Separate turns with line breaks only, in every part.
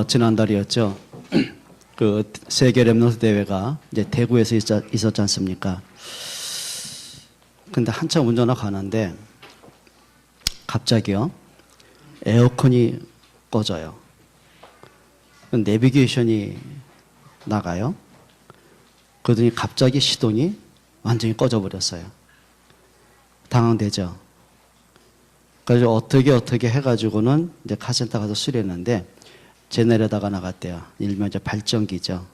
지난달이었죠. 그 세계 랩넌트 대회가 이제 대구에서 있었지 않습니까? 근데 한참 운전하고 가는데 갑자기요 에어컨이 꺼져요. 내비게이션이 나가요. 그러더니 갑자기 시동이 완전히 꺼져 버렸어요. 당황되죠. 그래서 어떻게 해가지고는 이제 카센터 가서 수리했는데 제네레다가 나갔대요. 일명 이제 발전기죠.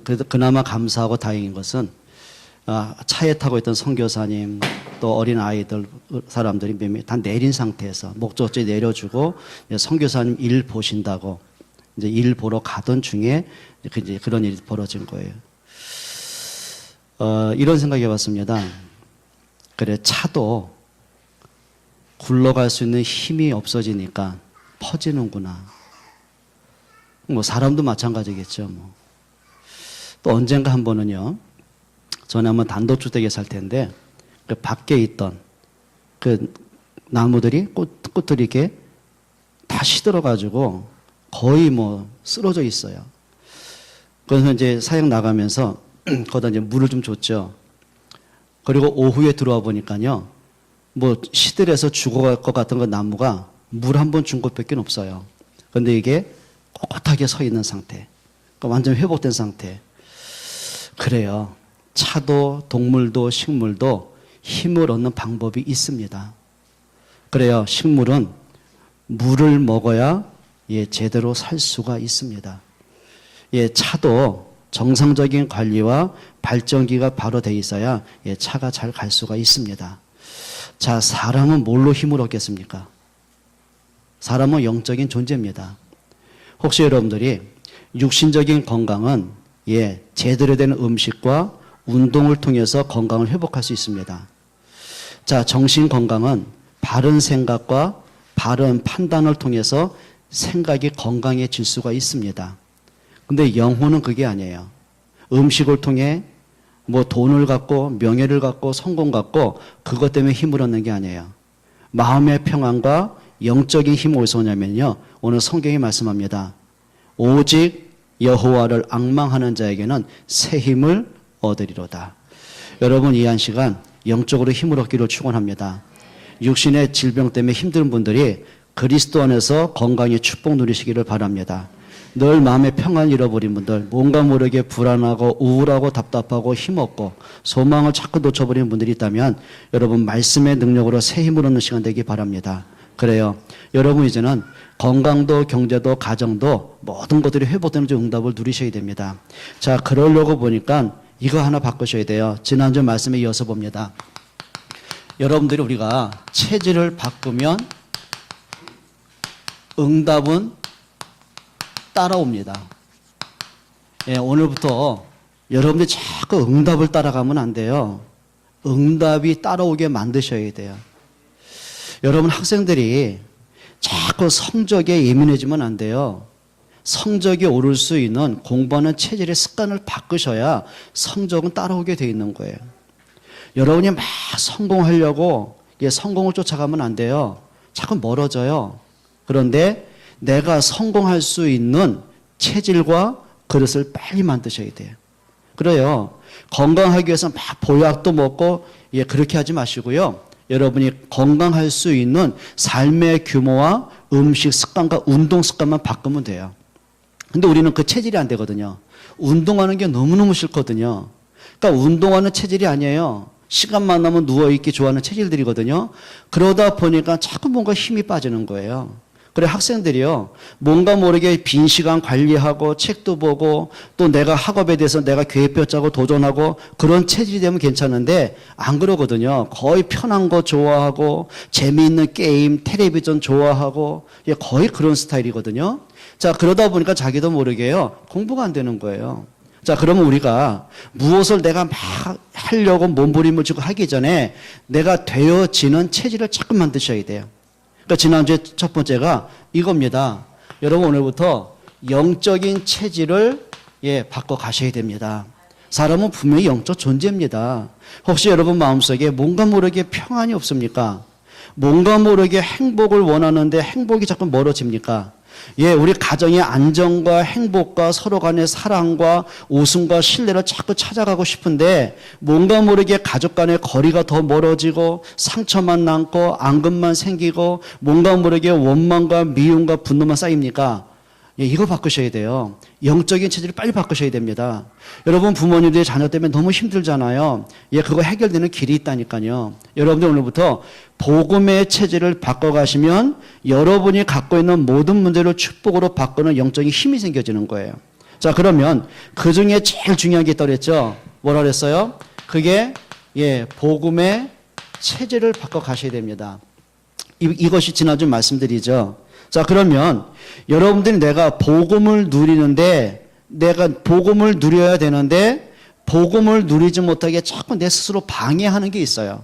그래도 그나마 감사하고 다행인 것은 차에 타고 있던 선교사님 또 어린 아이들 사람들이 몇 명 다 내린 상태에서 목적지에 내려주고 선교사님 일 보신다고 이제 일 보러 가던 중에 이제 그런 일이 벌어진 거예요. 이런 생각해봤습니다. 그래 차도 굴러갈 수 있는 힘이 없어지니까 퍼지는구나. 뭐 사람도 마찬가지겠죠. 뭐. 또 언젠가 한 번은요. 전에 한번 단독주택에 살 텐데 그 밖에 있던 그 나무들이 꽃들이 이렇게 다 시들어가지고 거의 뭐 쓰러져 있어요. 그래서 이제 사역 나가면서 거기다 이제 물을 좀 줬죠. 그리고 오후에 들어와 보니까요. 뭐 시들해서 죽어갈 것 같은 그 나무가 물 한 번 준 것밖에 없어요. 그런데 이게 꼿꼿하게 서 있는 상태. 그러니까 완전 회복된 상태. 그래요. 차도 동물도 식물도 힘을 얻는 방법이 있습니다. 그래요. 식물은 물을 먹어야 제대로 살 수가 있습니다. 차도 정상적인 관리와 발전기가 바로 돼 있어야 차가 잘 갈 수가 있습니다. 자, 사람은 뭘로 힘을 얻겠습니까? 사람은 영적인 존재입니다. 혹시 여러분들이 육신적인 건강은 제대로 된 음식과 운동을 통해서 건강을 회복할 수 있습니다. 자, 정신 건강은 바른 생각과 바른 판단을 통해서 생각이 건강해질 수가 있습니다. 근데 영혼은 그게 아니에요. 음식을 통해 뭐 돈을 갖고 명예를 갖고 성공 갖고 그것 때문에 힘을 얻는 게 아니에요. 마음의 평안과 영적인 힘이 어디서 오냐면요. 오늘 성경이 말씀합니다. 오직 여호와를 앙망하는 자에게는 새 힘을 얻으리로다. 여러분 이 한 시간 영적으로 힘을 얻기를 축원합니다. 육신의 질병 때문에 힘든 분들이 그리스도 안에서 건강의 축복 누리시기를 바랍니다. 늘 마음의 평안을 잃어버린 분들, 뭔가 모르게 불안하고 우울하고 답답하고 힘없고 소망을 자꾸 놓쳐버리는 분들이 있다면 여러분 말씀의 능력으로 새 힘을 얻는 시간 되기 바랍니다. 그래요. 여러분 이제는 건강도 경제도 가정도 모든 것들이 회복되는 응답을 누리셔야 됩니다. 자, 그러려고 보니까 이거 하나 바꾸셔야 돼요. 지난주 말씀에 이어서 봅니다. 여러분들이 우리가 체질을 바꾸면 응답은 따라옵니다. 오늘부터 여러분들이 자꾸 응답을 따라가면 안 돼요. 응답이 따라오게 만드셔야 돼요. 여러분 학생들이 자꾸 성적에 예민해지면 안 돼요. 성적이 오를 수 있는 공부하는 체질의 습관을 바꾸셔야 성적은 따라오게 돼 있는 거예요. 여러분이 막 성공하려고 성공을 쫓아가면 안 돼요. 자꾸 멀어져요. 그런데 내가 성공할 수 있는 체질과 그릇을 빨리 만드셔야 돼요. 그래요. 건강하기 위해서 막 보약도 먹고 그렇게 하지 마시고요. 여러분이 건강할 수 있는 삶의 규모와 음식 습관과 운동 습관만 바꾸면 돼요. 근데 우리는 그 체질이 안 되거든요. 운동하는 게 너무너무 싫거든요. 그러니까 운동하는 체질이 아니에요. 시간만 나면 누워있기 좋아하는 체질들이거든요. 그러다 보니까 자꾸 뭔가 힘이 빠지는 거예요. 그래 학생들이요. 뭔가 모르게 빈 시간 관리하고 책도 보고 또 내가 학업에 대해서 내가 계획표 짜고 도전하고 그런 체질이 되면 괜찮은데 안 그러거든요. 거의 편한 거 좋아하고 재미있는 게임, 텔레비전 좋아하고 거의 그런 스타일이거든요. 자, 그러다 보니까 자기도 모르게요. 공부가 안 되는 거예요. 자, 그러면 우리가 무엇을 내가 막 하려고 몸부림을 쥐고 하기 전에 내가 되어지는 체질을 자꾸 만드셔야 돼요. 그러니까 지난주에 첫 번째가 이겁니다. 여러분 오늘부터 영적인 체질을 바꿔 가셔야 됩니다. 사람은 분명히 영적 존재입니다. 혹시 여러분 마음속에 뭔가 모르게 평안이 없습니까? 뭔가 모르게 행복을 원하는데 행복이 자꾸 멀어집니까? 예, 우리 가정의 안정과 행복과 서로 간의 사랑과 웃음과 신뢰를 자꾸 찾아가고 싶은데 뭔가 모르게 가족 간의 거리가 더 멀어지고 상처만 남고 앙금만 생기고 뭔가 모르게 원망과 미움과 분노만 쌓입니까? 예, 이거 바꾸셔야 돼요. 영적인 체질을 빨리 바꾸셔야 됩니다. 여러분 부모님들이 자녀 때문에 너무 힘들잖아요. 예, 그거 해결되는 길이 있다니까요. 여러분들 오늘부터 복음의 체질을 바꿔가시면 여러분이 갖고 있는 모든 문제를 축복으로 바꾸는 영적인 힘이 생겨지는 거예요. 자, 그러면 그 중에 제일 중요한 게 있다고 그랬죠. 뭐라 그랬어요? 그게 예, 복음의 체질을 바꿔가셔야 됩니다. 이것이 지난주 말씀드리죠. 자, 그러면 여러분들이 내가 복음을 누리는데 내가 복음을 누려야 되는데 복음을 누리지 못하게 자꾸 내 스스로 방해하는 게 있어요.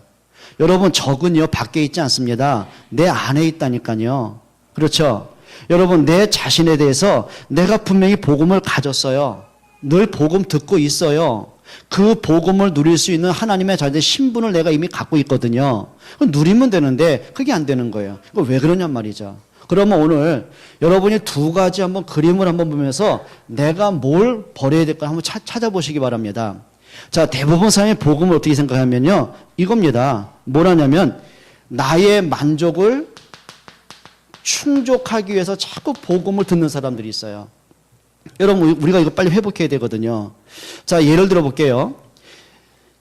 여러분 적은요 밖에 있지 않습니다. 내 안에 있다니까요. 그렇죠? 여러분 내 자신에 대해서 내가 분명히 복음을 가졌어요. 늘 복음 듣고 있어요. 그 복음을 누릴 수 있는 하나님의 자녀의 신분을 내가 이미 갖고 있거든요. 누리면 되는데 그게 안 되는 거예요. 왜 그러냔 말이죠. 그러면 오늘 여러분이 두 가지 한번 그림을 한번 보면서 내가 뭘 버려야 될까 한번 찾아보시기 바랍니다. 자, 대부분 사람이 복음을 어떻게 생각하면요. 이겁니다. 뭐라냐면 나의 만족을 충족하기 위해서 자꾸 복음을 듣는 사람들이 있어요. 여러분 우리가 이거 빨리 회복해야 되거든요. 자, 예를 들어 볼게요.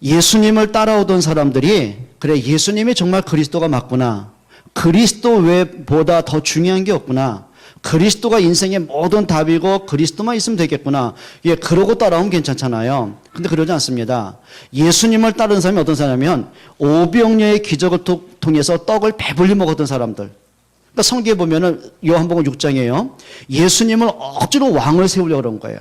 예수님을 따라오던 사람들이 그래 예수님이 정말 그리스도가 맞구나. 그리스도 외보다 더 중요한 게 없구나. 그리스도가 인생의 모든 답이고 그리스도만 있으면 되겠구나. 예, 그러고 따라오면 괜찮잖아요. 근데 그러지 않습니다. 예수님을 따르는 사람이 어떤 사람이면 오병이어의 기적을 통해서 떡을 배불리 먹었던 사람들. 그러니까 성경에 보면은 요한복음 6장이에요. 예수님을 억지로 왕을 세우려고 그런 거예요.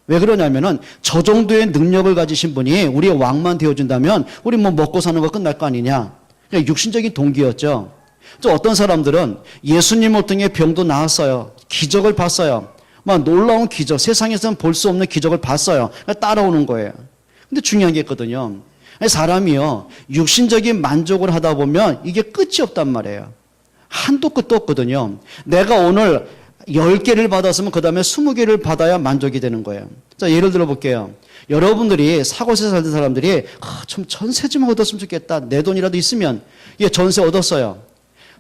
왜 그러냐면은 저 정도의 능력을 가지신 분이 우리의 왕만 되어준다면 우리 뭐 먹고 사는 거 끝날 거 아니냐. 그냥 육신적인 동기였죠. 또 어떤 사람들은 예수님을 통해 병도 나았어요. 기적을 봤어요. 막 놀라운 기적, 세상에서는 볼 수 없는 기적을 봤어요. 따라오는 거예요. 근데 중요한 게 있거든요. 사람이요, 육신적인 만족을 하다 보면 이게 끝이 없단 말이에요. 한도 끝도 없거든요. 내가 오늘 10개를 받았으면 그 다음에 20개를 받아야 만족이 되는 거예요. 자, 예를 들어 볼게요. 여러분들이 사고세 살던 사람들이 좀 전세 좀 얻었으면 좋겠다. 내 돈이라도 있으면 예, 전세 얻었어요.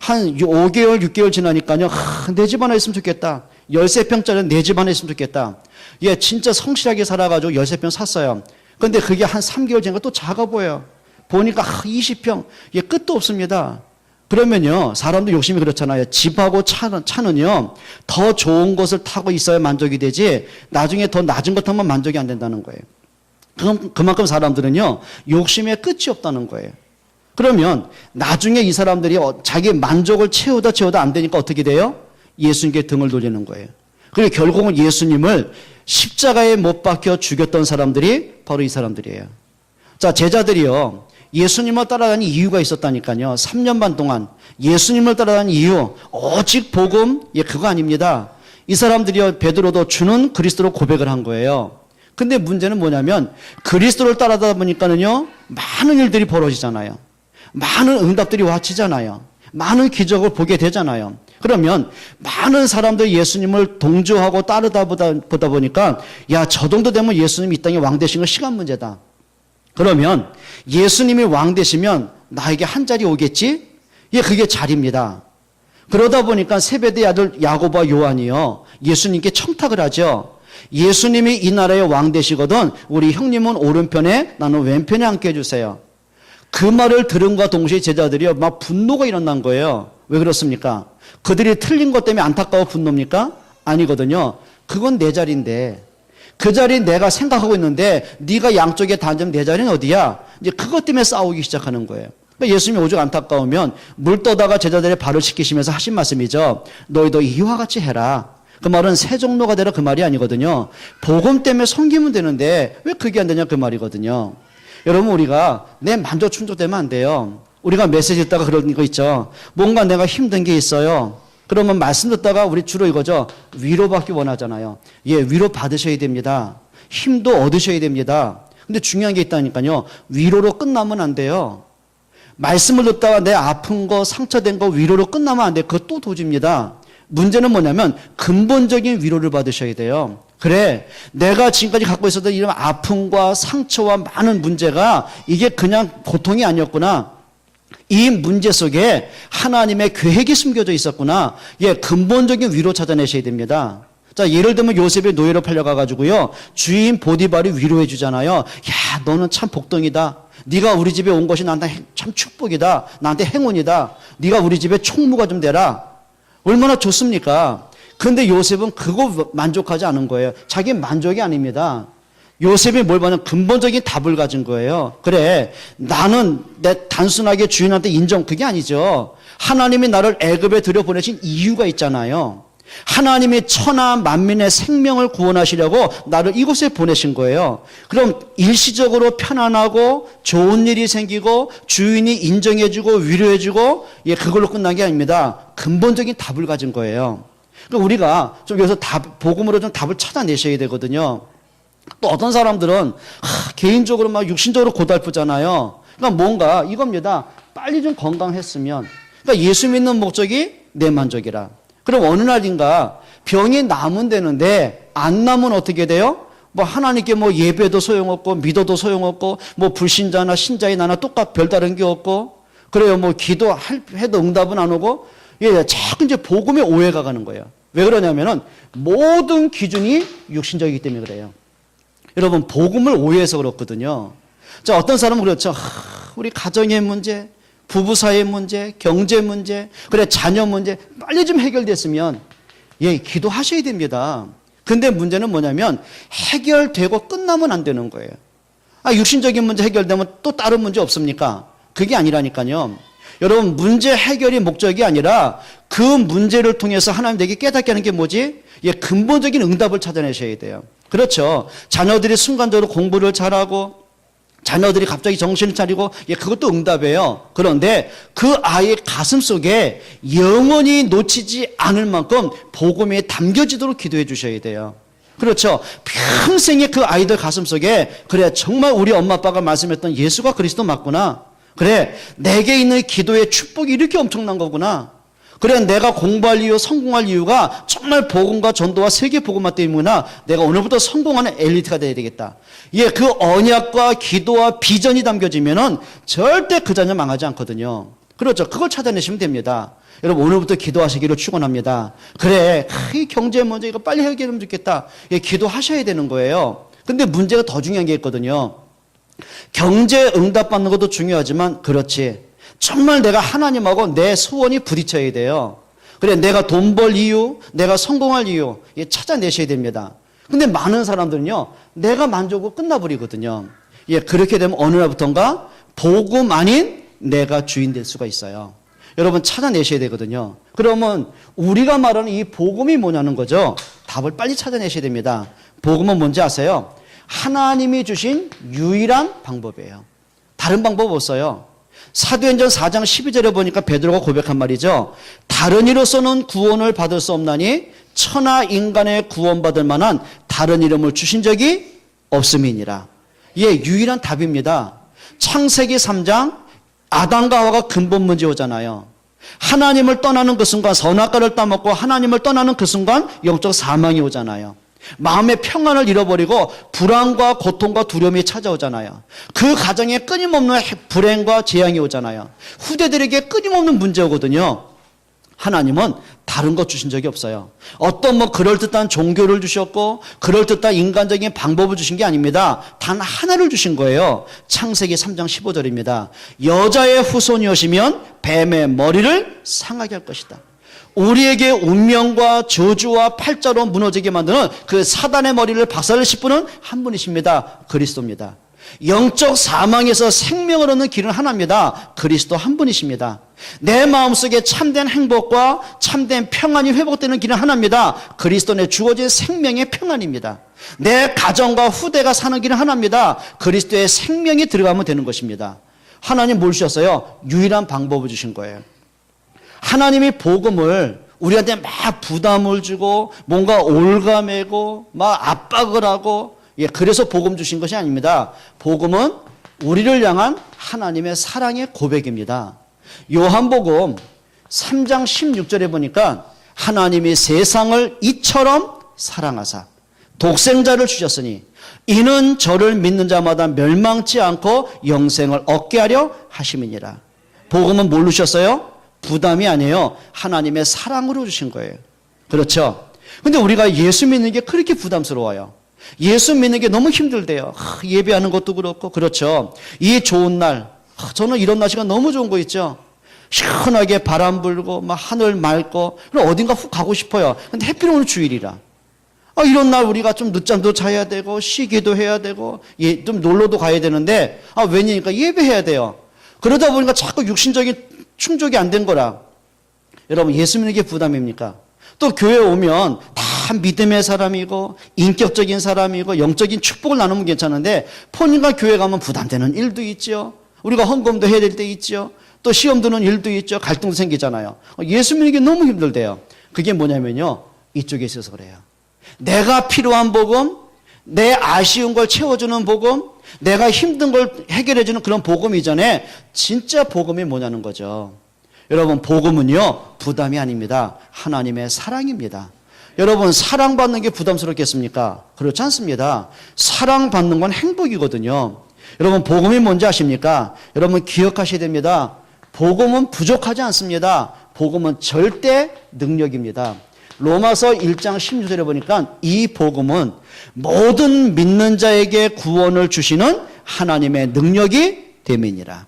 한 5개월, 6개월 지나니까요. 내 집 하나 있으면 좋겠다. 13평짜리 내 집 하나 있으면 좋겠다. 예, 진짜 성실하게 살아가지고 13평 샀어요. 근데 그게 한 3개월 지나니까 또 작아 보여요. 보니까 20평. 예, 끝도 없습니다. 그러면요, 사람도 욕심이 그렇잖아요. 집하고 차는요, 더 좋은 것을 타고 있어야 만족이 되지, 나중에 더 낮은 것 타면 만족이 안 된다는 거예요. 그만큼 사람들은요, 욕심에 끝이 없다는 거예요. 그러면 나중에 이 사람들이 자기 만족을 채우다 안 되니까 어떻게 돼요? 예수님께 등을 돌리는 거예요. 그리고 결국은 예수님을 십자가에 못 박혀 죽였던 사람들이 바로 이 사람들이에요. 자, 제자들이요. 예수님을 따라다니는 이유가 있었다니까요. 3년 반 동안 예수님을 따라다니는 이유 오직 복음? 예, 그거 아닙니다. 이 사람들이요. 베드로도 주는 그리스도로 고백을 한 거예요. 근데 문제는 뭐냐면 그리스도를 따라다 보니까는요. 많은 일들이 벌어지잖아요. 많은 응답들이 와치잖아요. 많은 기적을 보게 되잖아요. 그러면 많은 사람들이 예수님을 동조하고 따르다 보다 보니까 야, 저 정도 되면 예수님이 이 땅에 왕 되신 건 시간 문제다. 그러면 예수님이 왕 되시면 나에게 한 자리 오겠지? 예, 그게 자리입니다. 그러다 보니까 세베대의 아들 야고보와 요한이요. 예수님께 청탁을 하죠. 예수님이 이 나라의 왕 되시거든 우리 형님은 오른편에 나는 왼편에 앉게 해주세요. 그 말을 들은과 동시에 제자들이 막 분노가 일어난 거예요. 왜 그렇습니까? 그들이 틀린 것 때문에 안타까워 분노입니까? 아니거든요. 그건 내 자리인데 그 자리는 내가 생각하고 있는데 네가 양쪽에 다 앉으면 내 자리는 어디야? 이제 그것 때문에 싸우기 시작하는 거예요. 그러니까 예수님이 오죽 안타까우면 물 떠다가 제자들의 발을 씻기시면서 하신 말씀이죠. 너희도 이와 같이 해라. 그 말은 새 종로가 되라 그 말이 아니거든요. 복음 때문에 섬기면 되는데 왜 그게 안 되냐 그 말이거든요. 여러분 우리가 내 만족 충족되면 안 돼요. 우리가 메시지 듣다가 그런 거 있죠. 뭔가 내가 힘든 게 있어요. 그러면 말씀 듣다가 우리 주로 이거죠. 위로받기 원하잖아요. 예, 위로 받으셔야 됩니다. 힘도 얻으셔야 됩니다. 근데 중요한 게 있다니까요. 위로로 끝나면 안 돼요. 말씀을 듣다가 내 아픈 거, 상처된 거 위로로 끝나면 안 돼요. 그거 또 도집니다. 문제는 뭐냐면 근본적인 위로를 받으셔야 돼요. 그래, 내가 지금까지 갖고 있었던 이런 아픔과 상처와 많은 문제가 이게 그냥 고통이 아니었구나. 이 문제 속에 하나님의 계획이 숨겨져 있었구나. 예, 근본적인 위로 찾아내셔야 됩니다. 자, 예를 들면 요셉이 노예로 팔려가가지고요, 주인 보디발이 위로해 주잖아요. 야, 너는 참 복덩이다. 네가 우리 집에 온 것이 나한테 참 축복이다. 나한테 행운이다. 네가 우리 집에 총무가 좀 되라. 얼마나 좋습니까? 근데 요셉은 그거 만족하지 않은 거예요. 자기 만족이 아닙니다. 요셉이 뭘 받는 근본적인 답을 가진 거예요. 그래, 나는 내 단순하게 주인한테 인정, 그게 아니죠. 하나님이 나를 애굽에 들여보내신 이유가 있잖아요. 하나님이 천하 만민의 생명을 구원하시려고 나를 이곳에 보내신 거예요. 그럼 일시적으로 편안하고 좋은 일이 생기고 주인이 인정해주고 위로해주고, 예, 그걸로 끝난 게 아닙니다. 근본적인 답을 가진 거예요. 그러니까 우리가 좀 여기서 복음으로 좀 답을 찾아내셔야 되거든요. 또 어떤 사람들은 개인적으로 막 육신적으로 고달프잖아요. 그러니까 뭔가 이겁니다. 빨리 좀 건강했으면. 그러니까 예수 믿는 목적이 내 만족이라. 그럼 어느 날인가 병이 나면 되는데 안 나면 어떻게 돼요? 뭐 하나님께 뭐 예배도 소용없고 믿어도 소용없고 뭐 불신자나 신자의 나나 똑같 별다른 게 없고, 그래요. 뭐 기도해도 응답은 안 오고, 예, 자꾸 이제 복음에 오해가 가는 거예요. 왜 그러냐면은 모든 기준이 육신적이기 때문에 그래요. 여러분, 복음을 오해해서 그렇거든요. 자, 어떤 사람은 그렇죠. 우리 가정의 문제, 부부 사이의 문제, 경제 문제, 그래 자녀 문제 빨리 좀 해결됐으면, 예, 기도하셔야 됩니다. 근데 문제는 뭐냐면 해결되고 끝나면 안 되는 거예요. 육신적인 문제 해결되면 또 다른 문제 없습니까? 그게 아니라니까요. 여러분, 문제 해결이 목적이 아니라 그 문제를 통해서 하나님에게 깨닫게 하는 게 뭐지? 예, 근본적인 응답을 찾아내셔야 돼요. 그렇죠. 자녀들이 순간적으로 공부를 잘하고 자녀들이 갑자기 정신을 차리고, 예, 그것도 응답이에요. 그런데 그 아이의 가슴 속에 영원히 놓치지 않을 만큼 복음이 담겨지도록 기도해 주셔야 돼요. 그렇죠. 평생에 그 아이들 가슴 속에, 그래, 정말 우리 엄마 아빠가 말씀했던 예수가 그리스도 맞구나. 그래, 내게 있는 기도의 축복이 이렇게 엄청난 거구나. 그래, 내가 공부할 이유, 성공할 이유가 정말 복음과 전도와 세계 복음화 때문이구나. 내가 오늘부터 성공하는 엘리트가 돼야 되겠다. 예, 그 언약과 기도와 비전이 담겨지면은 절대 그 자녀 망하지 않거든요. 그렇죠. 그걸 찾아내시면 됩니다. 여러분, 오늘부터 기도하시기를 축원합니다. 그래, 이 경제 문제 이거 빨리 해결하면 좋겠다. 예, 기도하셔야 되는 거예요. 근데 문제가 더 중요한 게 있거든요. 경제 응답받는 것도 중요하지만, 그렇지, 정말 내가 하나님하고 내 소원이 부딪혀야 돼요. 그래, 내가 돈 벌 이유, 내가 성공할 이유, 예, 찾아내셔야 됩니다. 근데 많은 사람들은요, 내가 만족하고 끝나버리거든요. 예, 그렇게 되면 어느 날부터인가 복음 아닌 내가 주인 될 수가 있어요. 여러분, 찾아내셔야 되거든요. 그러면 우리가 말하는 이 복음이 뭐냐는 거죠. 답을 빨리 찾아내셔야 됩니다. 복음은 뭔지 아세요? 하나님이 주신 유일한 방법이에요. 다른 방법 없어요. 사도행전 4장 12절에 보니까 베드로가 고백한 말이죠. 다른 이로서는 구원을 받을 수 없나니 천하 인간의 구원받을 만한 다른 이름을 주신 적이 없음이니라. 예, 유일한 답입니다. 창세기 3장 아담과 하와가 근본 문제 오잖아요. 하나님을 떠나는 그 순간, 선악과를 따먹고 하나님을 떠나는 그 순간 영적 사망이 오잖아요. 마음의 평안을 잃어버리고 불안과 고통과 두려움이 찾아오잖아요. 그 가정에 끊임없는 불행과 재앙이 오잖아요. 후대들에게 끊임없는 문제 오거든요. 하나님은 다른 것 주신 적이 없어요. 어떤 뭐 그럴듯한 종교를 주셨고 그럴듯한 인간적인 방법을 주신 게 아닙니다. 단 하나를 주신 거예요. 창세기 3장 15절입니다. 여자의 후손이오시면 뱀의 머리를 상하게 할 것이다. 우리에게 운명과 저주와 팔자로 무너지게 만드는 그 사단의 머리를 박살을 씹는 한 분이십니다. 그리스도입니다. 영적 사망에서 생명을 얻는 길은 하나입니다. 그리스도 한 분이십니다. 내 마음속에 참된 행복과 참된 평안이 회복되는 길은 하나입니다. 그리스도 내 주어진 생명의 평안입니다. 내 가정과 후대가 사는 길은 하나입니다. 그리스도의 생명이 들어가면 되는 것입니다. 하나님 뭘 주셨어요? 유일한 방법을 주신 거예요. 하나님이 복음을 우리한테 막 부담을 주고 뭔가 올가매고 막 압박을 하고, 예, 그래서 복음 주신 것이 아닙니다. 복음은 우리를 향한 하나님의 사랑의 고백입니다. 요한복음 3장 16절에 보니까 하나님이 세상을 이처럼 사랑하사 독생자를 주셨으니 이는 저를 믿는 자마다 멸망치 않고 영생을 얻게 하려 하심이니라. 복음은 뭘로 주셨어요? 부담이 아니에요. 하나님의 사랑으로 주신 거예요. 그렇죠? 근데 우리가 예수 믿는 게 그렇게 부담스러워요. 예수 믿는 게 너무 힘들대요. 예배하는 것도 그렇고. 그렇죠? 이 좋은 날, 저는 이런 날씨가 너무 좋은 거 있죠? 시원하게 바람 불고 막 하늘 맑고 그럼 어딘가 훅 가고 싶어요. 근데 해필 오늘 주일이라. 이런 날 우리가 좀 늦잠도 자야 되고 쉬기도 해야 되고 좀 놀러도 가야 되는데 왜냐니까 예배해야 돼요. 그러다 보니까 자꾸 육신적인 충족이 안 된 거라. 여러분 예수 믿는 게 부담입니까? 또 교회 오면 다 믿음의 사람이고 인격적인 사람이고 영적인 축복을 나누면 괜찮은데 본인과 교회 가면 부담되는 일도 있죠. 우리가 헌금도 해야 될 때 있죠. 또 시험 드는 일도 있죠. 갈등도 생기잖아요. 예수 믿는 게 너무 힘들대요. 그게 뭐냐면요. 이쪽에 있어서 그래요. 내가 필요한 복음, 내 아쉬운 걸 채워주는 복음, 내가 힘든 걸 해결해주는 그런 복음 이전에 진짜 복음이 뭐냐는 거죠. 여러분 복음은요 부담이 아닙니다. 하나님의 사랑입니다. 여러분 사랑받는 게 부담스럽겠습니까? 그렇지 않습니다. 사랑받는 건 행복이거든요. 여러분 복음이 뭔지 아십니까? 여러분 기억하셔야 됩니다. 복음은 부족하지 않습니다. 복음은 절대 능력입니다. 로마서 1장 16절에 보니까 이 복음은 모든 믿는 자에게 구원을 주시는 하나님의 능력이 됨이니라.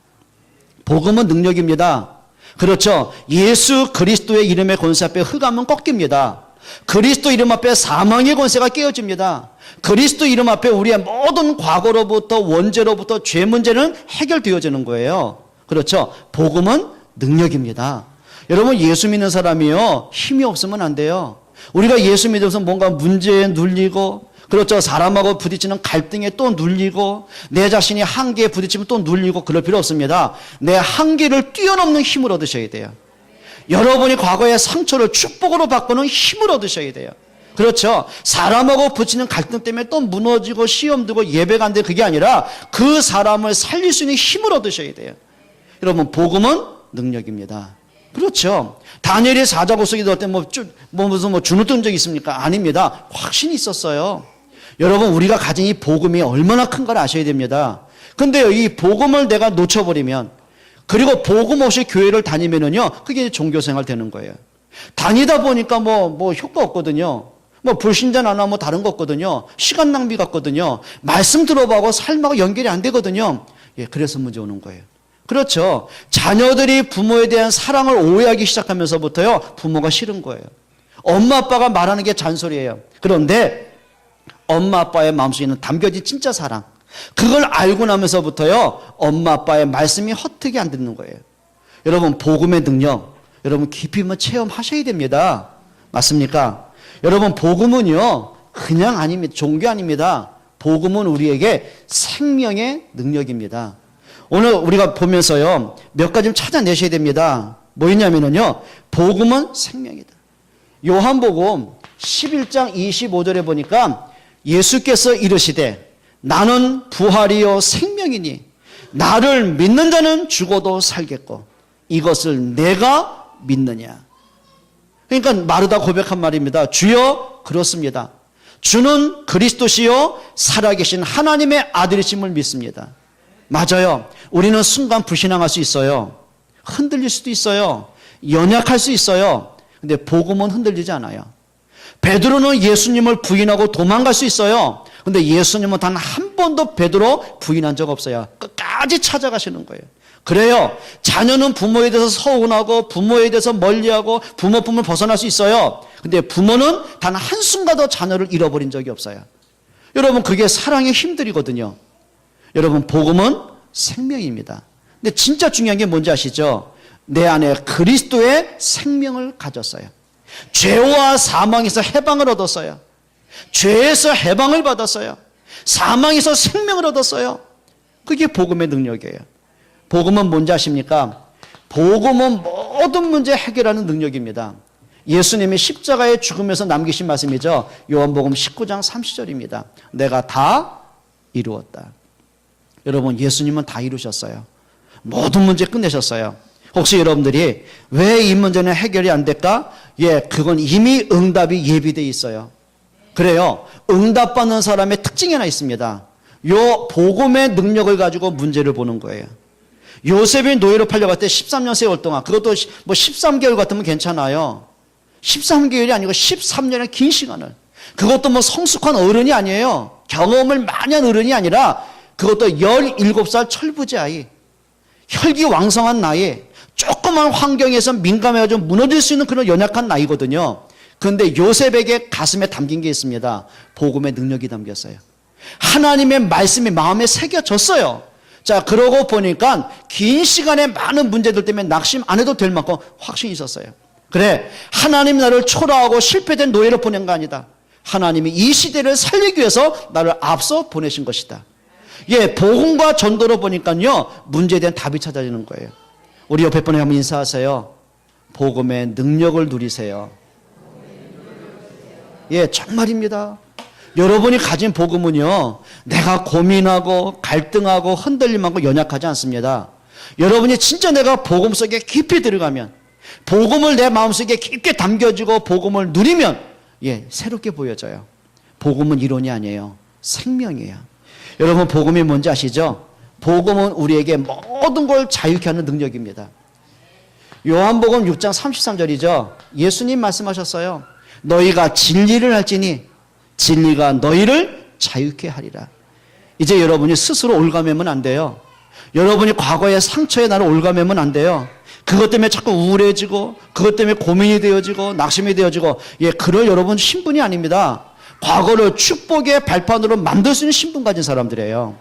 복음은 능력입니다. 그렇죠. 예수 그리스도의 이름의 권세 앞에 흑암은 꺾입니다. 그리스도 이름 앞에 사망의 권세가 깨어집니다. 그리스도 이름 앞에 우리의 모든 과거로부터 원죄로부터 죄 문제는 해결되어지는 거예요. 그렇죠. 복음은 능력입니다. 여러분 예수 믿는 사람이요 힘이 없으면 안 돼요. 우리가 예수 믿어서 뭔가 문제에 눌리고 그렇죠. 사람하고 부딪히는 갈등에 또 눌리고 내 자신이 한계에 부딪히면 또 눌리고 그럴 필요 없습니다. 내 한계를 뛰어넘는 힘을 얻으셔야 돼요. 여러분이 과거의 상처를 축복으로 바꾸는 힘을 얻으셔야 돼요. 그렇죠. 사람하고 부딪히는 갈등 때문에 또 무너지고 시험 들고 예배가 안 돼 그게 아니라 그 사람을 살릴 수 있는 힘을 얻으셔야 돼요. 여러분 복음은 능력입니다. 그렇죠. 다니엘이 사자고 쓰기 넣을 때 무슨 주눅든 적이 있습니까? 아닙니다. 확신이 있었어요. 여러분 우리가 가진 이 복음이 얼마나 큰 걸 아셔야 됩니다. 근데 이 복음을 내가 놓쳐버리면 그리고 복음 없이 교회를 다니면은요 그게 종교생활 되는 거예요. 다니다 보니까 뭐 효과 없거든요. 불신자 나나 다른 거 없거든요. 시간 낭비 같거든요. 말씀 들어보고 삶하고 연결이 안 되거든요. 그래서 문제 오는 거예요. 그렇죠. 자녀들이 부모에 대한 사랑을 오해하기 시작하면서부터요 부모가 싫은 거예요. 엄마 아빠가 말하는 게 잔소리예요. 그런데 엄마 아빠의 마음속에 있는 담겨진 진짜 사랑 그걸 알고 나면서부터요 엄마 아빠의 말씀이 헛되게 안 듣는 거예요. 여러분 복음의 능력 여러분 깊이 한번 체험하셔야 됩니다. 맞습니까? 여러분 복음은요 그냥 아닙니다. 종교 아닙니다. 복음은 우리에게 생명의 능력입니다. 오늘 우리가 보면서요 몇 가지 좀 찾아내셔야 됩니다. 뭐였냐면요 복음은 생명이다. 요한복음 11장 25절에 보니까 예수께서 이르시되 나는 부활이요 생명이니 나를 믿는 자는 죽어도 살겠고 이것을 내가 믿느냐. 그러니까 마르다 고백한 말입니다. 주여 그렇습니다. 주는 그리스도시요 살아계신 하나님의 아들이심을 믿습니다. 맞아요. 우리는 순간 불신앙할 수 있어요. 흔들릴 수도 있어요. 연약할 수 있어요. 근데 복음은 흔들리지 않아요. 베드로는 예수님을 부인하고 도망갈 수 있어요. 근데 예수님은 단 한 번도 베드로 부인한 적 없어요. 끝까지 찾아가시는 거예요. 그래요. 자녀는 부모에 대해서 서운하고 부모에 대해서 멀리하고 부모 품을 벗어날 수 있어요. 근데 부모는 단 한순간도 자녀를 잃어버린 적이 없어요. 여러분 그게 사랑의 힘들이거든요. 여러분 복음은 생명입니다. 근데 진짜 중요한 게 뭔지 아시죠? 내 안에 그리스도의 생명을 가졌어요. 죄와 사망에서 해방을 얻었어요. 죄에서 해방을 받았어요. 사망에서 생명을 얻었어요. 그게 복음의 능력이에요. 복음은 뭔지 아십니까? 복음은 모든 문제 해결하는 능력입니다. 예수님이 십자가의 죽음에서 남기신 말씀이죠. 요한복음 19장 30절입니다. 내가 다 이루었다. 여러분 예수님은 다 이루셨어요. 모든 문제 끝내셨어요. 혹시 여러분들이 왜 이 문제는 해결이 안 될까? 예, 그건 이미 응답이 예비되어 있어요. 그래요. 응답받는 사람의 특징이 하나 있습니다. 요 복음의 능력을 가지고 문제를 보는 거예요. 요셉이 노예로 팔려갈 때 13년 세월 동안, 그것도 뭐 13개월 같으면 괜찮아요. 13개월이 아니고 13년의 긴 시간을. 그것도 뭐 성숙한 어른이 아니에요. 경험을 많이 한 어른이 아니라 그것도 17살 철부지 아이. 혈기왕성한 나이. 조그만 환경에서 민감해가지고 무너질 수 있는 그런 연약한 나이거든요. 그런데 요셉에게 가슴에 담긴 게 있습니다. 복음의 능력이 담겼어요. 하나님의 말씀이 마음에 새겨졌어요. 자, 그러고 보니까 긴 시간에 많은 문제들 때문에 낙심 안 해도 될 만큼 확신이 있었어요. 그래, 하나님이 나를 초라하고 실패된 노예로 보낸 거 아니다. 하나님이 이 시대를 살리기 위해서 나를 앞서 보내신 것이다. 예, 복음과 전도로 보니까요, 문제에 대한 답이 찾아지는 거예요. 우리 옆에 분에 한번 인사하세요. 복음의 능력을 누리세요. 예, 정말입니다. 여러분이 가진 복음은요, 내가 고민하고 갈등하고 흔들림하고 연약하지 않습니다. 여러분이 진짜 내가 복음 속에 깊이 들어가면, 복음을 내 마음속에 깊게 담겨지고 복음을 누리면, 예, 새롭게 보여져요. 복음은 이론이 아니에요. 생명이에요. 여러분, 복음이 뭔지 아시죠? 복음은 우리에게 모든 걸 자유케 하는 능력입니다. 요한복음 6장 33절이죠. 예수님 말씀하셨어요. 너희가 진리를 알지니 진리가 너희를 자유케 하리라. 이제 여러분이 스스로 올가매면 안 돼요. 여러분이 과거의 상처에 나를 올가매면 안 돼요. 그것 때문에 자꾸 우울해지고, 그것 때문에 고민이 되어지고, 낙심이 되어지고, 예, 그럴 여러분 신분이 아닙니다. 과거를 축복의 발판으로 만들 수 있는 신분 가진 사람들이에요.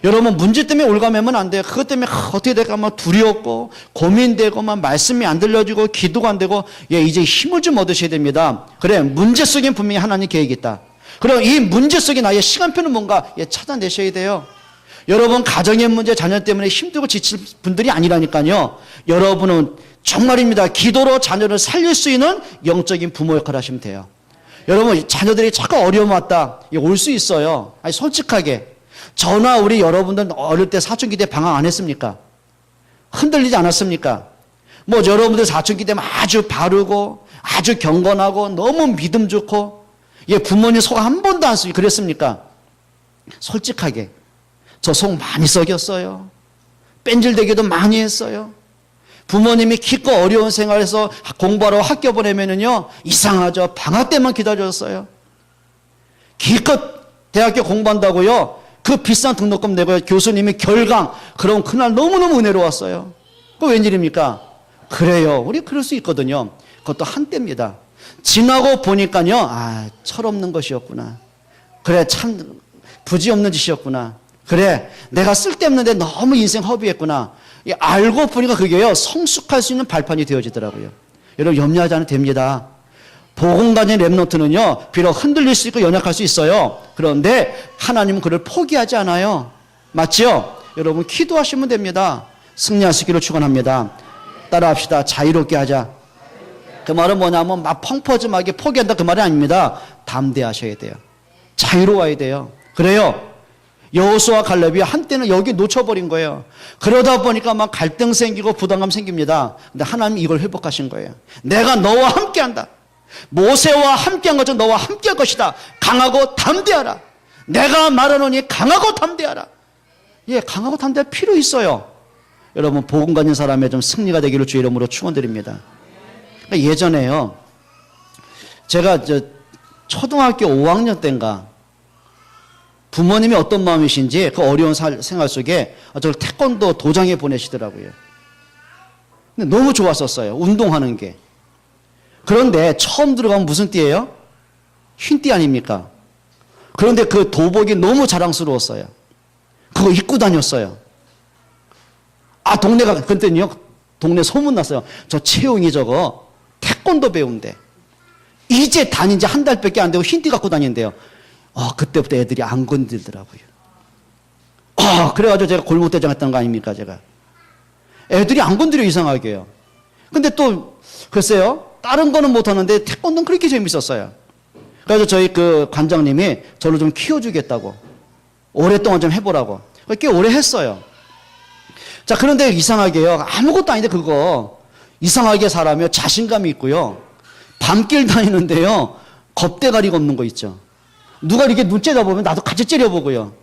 여러분, 문제 때문에 올가매면 안 돼요. 그것 때문에 어떻게 될까 막 두렵고 고민되고 막 말씀이 안 들려지고 기도가 안 되고, 예, 이제 힘을 좀 얻으셔야 됩니다. 그래, 문제 속엔 분명히 하나님 계획이 있다. 그럼 이 문제 속에 나의 시간표는 뭔가, 예, 찾아내셔야 돼요. 여러분, 가정의 문제, 자녀 때문에 힘들고 지칠 분들이 아니라니까요. 여러분은 정말입니다. 기도로 자녀를 살릴 수 있는 영적인 부모 역할을 하시면 돼요. 여러분, 자녀들이 자꾸 어려움 왔다, 올 수 있어요. 아니, 솔직하게. 저나 우리 여러분들 어릴 때 사춘기 때 방황 안 했습니까? 흔들리지 않았습니까? 뭐 여러분들 사춘기 때면 아주 바르고 아주 경건하고 너무 믿음 좋고, 예, 부모님 속 한 번도 안 쓰고 그랬습니까? 솔직하게 저 속 많이 썩였어요. 뺀질대기도 많이 했어요. 부모님이 깊고 어려운 생활에서 공부하러 학교 보내면은요, 이상하죠. 방학 때만 기다렸어요. 기껏 대학교 공부한다고요, 그 비싼 등록금 내고 교수님이 결강, 그럼 그날 너무너무 은혜로웠어요. 그거 웬일입니까? 그래요. 우리 그럴 수 있거든요. 그것도 한때입니다. 지나고 보니까요, 아, 철없는 것이었구나. 그래, 참 부지 없는 짓이었구나. 그래, 내가 쓸데없는데 너무 인생 허비했구나. 알고 보니까 그게요, 성숙할 수 있는 발판이 되어지더라고요. 여러분, 염려하지 않아도 됩니다. 복음 가진 렘넌트는요, 비록 흔들릴 수 있고 연약할 수 있어요. 그런데 하나님은 그를 포기하지 않아요. 맞죠? 여러분, 기도하시면 됩니다. 승리하시기를 축원합니다. 따라합시다. 자유롭게 하자. 그 말은 뭐냐면 막 펑퍼짐하게 포기한다, 그 말이 아닙니다. 담대하셔야 돼요. 자유로워야 돼요. 그래요. 여호수아 갈렙이 한때는 여기 놓쳐버린 거예요. 그러다 보니까 막 갈등 생기고 부담감 생깁니다. 근데 하나님이 이걸 회복하신 거예요. 내가 너와 함께한다. 모세와 함께한 것처럼 너와 함께할 것이다. 강하고 담대하라. 내가 말하노니 강하고 담대하라. 예, 강하고 담대할 필요 있어요. 여러분, 복음 가진 사람의 좀 승리가 되기를 주의 이름으로 축원드립니다. 그러니까 예전에요, 제가 초등학교 5학년 때인가, 부모님이 어떤 마음이신지 그 어려운 생활 속에 저를 태권도 도장에 보내시더라고요. 근데 너무 좋았었어요, 운동하는 게. 그런데 처음 들어가면 무슨 띠예요? 흰띠 아닙니까? 그런데 그 도복이 너무 자랑스러웠어요. 그거 입고 다녔어요. 아, 그때는요, 동네 소문났어요. 저 채용이 저거 태권도 배운대. 이제 다닌 지 한 달밖에 안 되고 흰띠 갖고 다닌대요. 그때부터 애들이 안 건들더라고요. 그래가지고 제가 골목대장 했던 거 아닙니까, 제가. 애들이 안 건드려, 이상하게요. 근데 또, 글쎄요, 다른 거는 못하는데 태권도는 그렇게 재밌었어요. 그래서 저희 그 관장님이 저를 좀 키워주겠다고, 오랫동안 좀 해보라고. 꽤 오래 했어요. 자, 그런데 이상하게요. 아무것도 아닌데 그거 이상하게 살아며 자신감이 있고요. 밤길 다니는데요. 겁대가리가 없는 거 있죠. 누가 이렇게 눈 째려보면 나도 같이 째려보고요.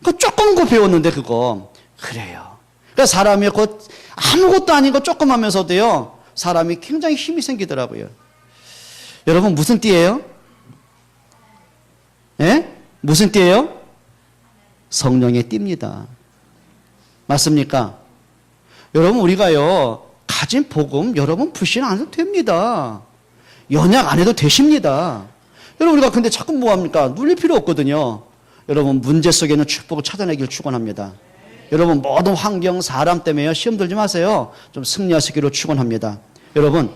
그 조금 거 배웠는데 그거. 그래요. 그러니까 사람이 그 아무것도 아닌 거 조금 하면서도요. 사람이 굉장히 힘이 생기더라고요. 여러분 무슨 띠예요? 예? 무슨 띠예요? 성령의 띠입니다. 맞습니까? 여러분 우리가요. 가진 복음 여러분 불신 안 해도 됩니다. 연약 안 해도 되십니다. 여러분 우리가 근데 자꾸 뭐합니까? 눌릴 필요 없거든요. 여러분 문제 속에는 축복을 찾아내기를 축원합니다. 여러분 모든 환경 사람 때문에요. 시험 들지 마세요. 좀 승리하시기를 축원합니다. 여러분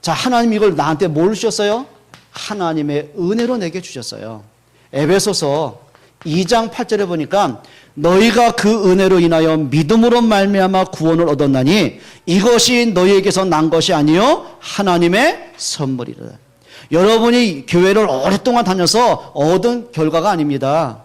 자 하나님 이걸 나한테 뭘 주셨어요? 하나님의 은혜로 내게 주셨어요. 에베소서 2장 8절에 보니까 너희가 그 은혜로 인하여 믿음으로 말미암아 구원을 얻었나니 이것이 너희에게서 난 것이 아니요 하나님의 선물이라. 여러분이 교회를 오랫동안 다녀서 얻은 결과가 아닙니다.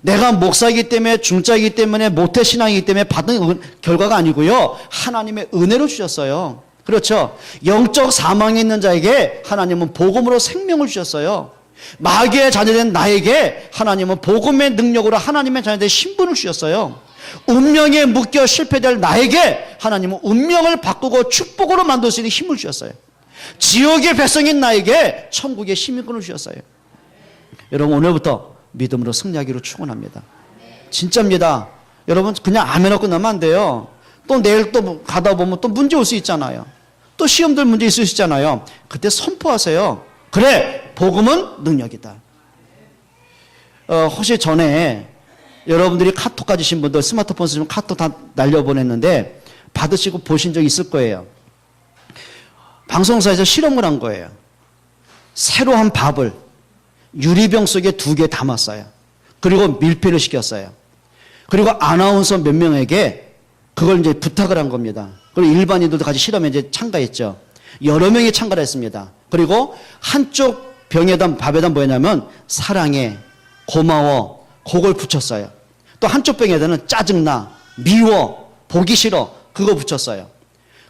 내가 목사이기 때문에 중자이기 때문에 모태신앙이기 때문에 받은 결과가 아니고요. 하나님의 은혜로 주셨어요. 그렇죠. 영적 사망에 있는 자에게 하나님은 복음으로 생명을 주셨어요. 마귀의 자녀된 나에게 하나님은 복음의 능력으로 하나님의 자녀된 신분을 주셨어요. 운명에 묶여 실패될 나에게 하나님은 운명을 바꾸고 축복으로 만들 수 있는 힘을 주셨어요. 지옥의 백성인 나에게 천국의 시민권을 주셨어요. 여러분 오늘부터 믿음으로 승리하기로 축원합니다. 진짜입니다. 여러분 그냥 아멘하고 나면 안 돼요. 또 내일 또 가다 보면 또 문제 올 수 있잖아요. 또 시험들 문제 있을 수 있잖아요. 그때 선포하세요. 그래 복음은 능력이다. 혹시 전에 여러분들이 카톡 가지신 분들 스마트폰 쓰시면 카톡 다 날려보냈는데 받으시고 보신 적 있을 거예요. 방송사에서 실험을 한 거예요. 새로 한 밥을 유리병 속에 2개 담았어요. 그리고 밀폐를 시켰어요. 그리고 아나운서 몇 명에게 그걸 이제 부탁을 한 겁니다. 그리고 일반인들도 같이 실험에 이제 참가했죠. 여러 명이 참가를 했습니다. 그리고 한쪽 병에다 밥에다 뭐냐면 사랑해, 고마워, 그걸 붙였어요. 또 한쪽 병에다는 짜증나, 미워, 보기 싫어 그거 붙였어요.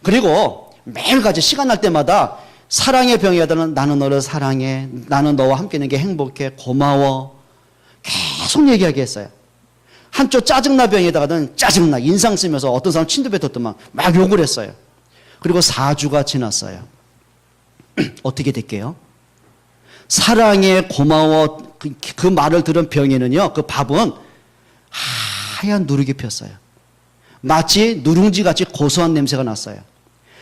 그리고 매일같이 시간 날 때마다 사랑의 병에다는 나는 너를 사랑해, 나는 너와 함께 있는 게 행복해, 고마워 계속 얘기하게 했어요. 한쪽 짜증나 병에다가는 짜증나 인상 쓰면서 어떤 사람 침도 뱉었더만 막 욕을 했어요. 그리고 4주가 지났어요. 어떻게 될게요? 사랑해 고마워 그 말을 들은 병에는요. 그 밥은 하얀 누룩이 폈어요. 마치 누룽지같이 고소한 냄새가 났어요.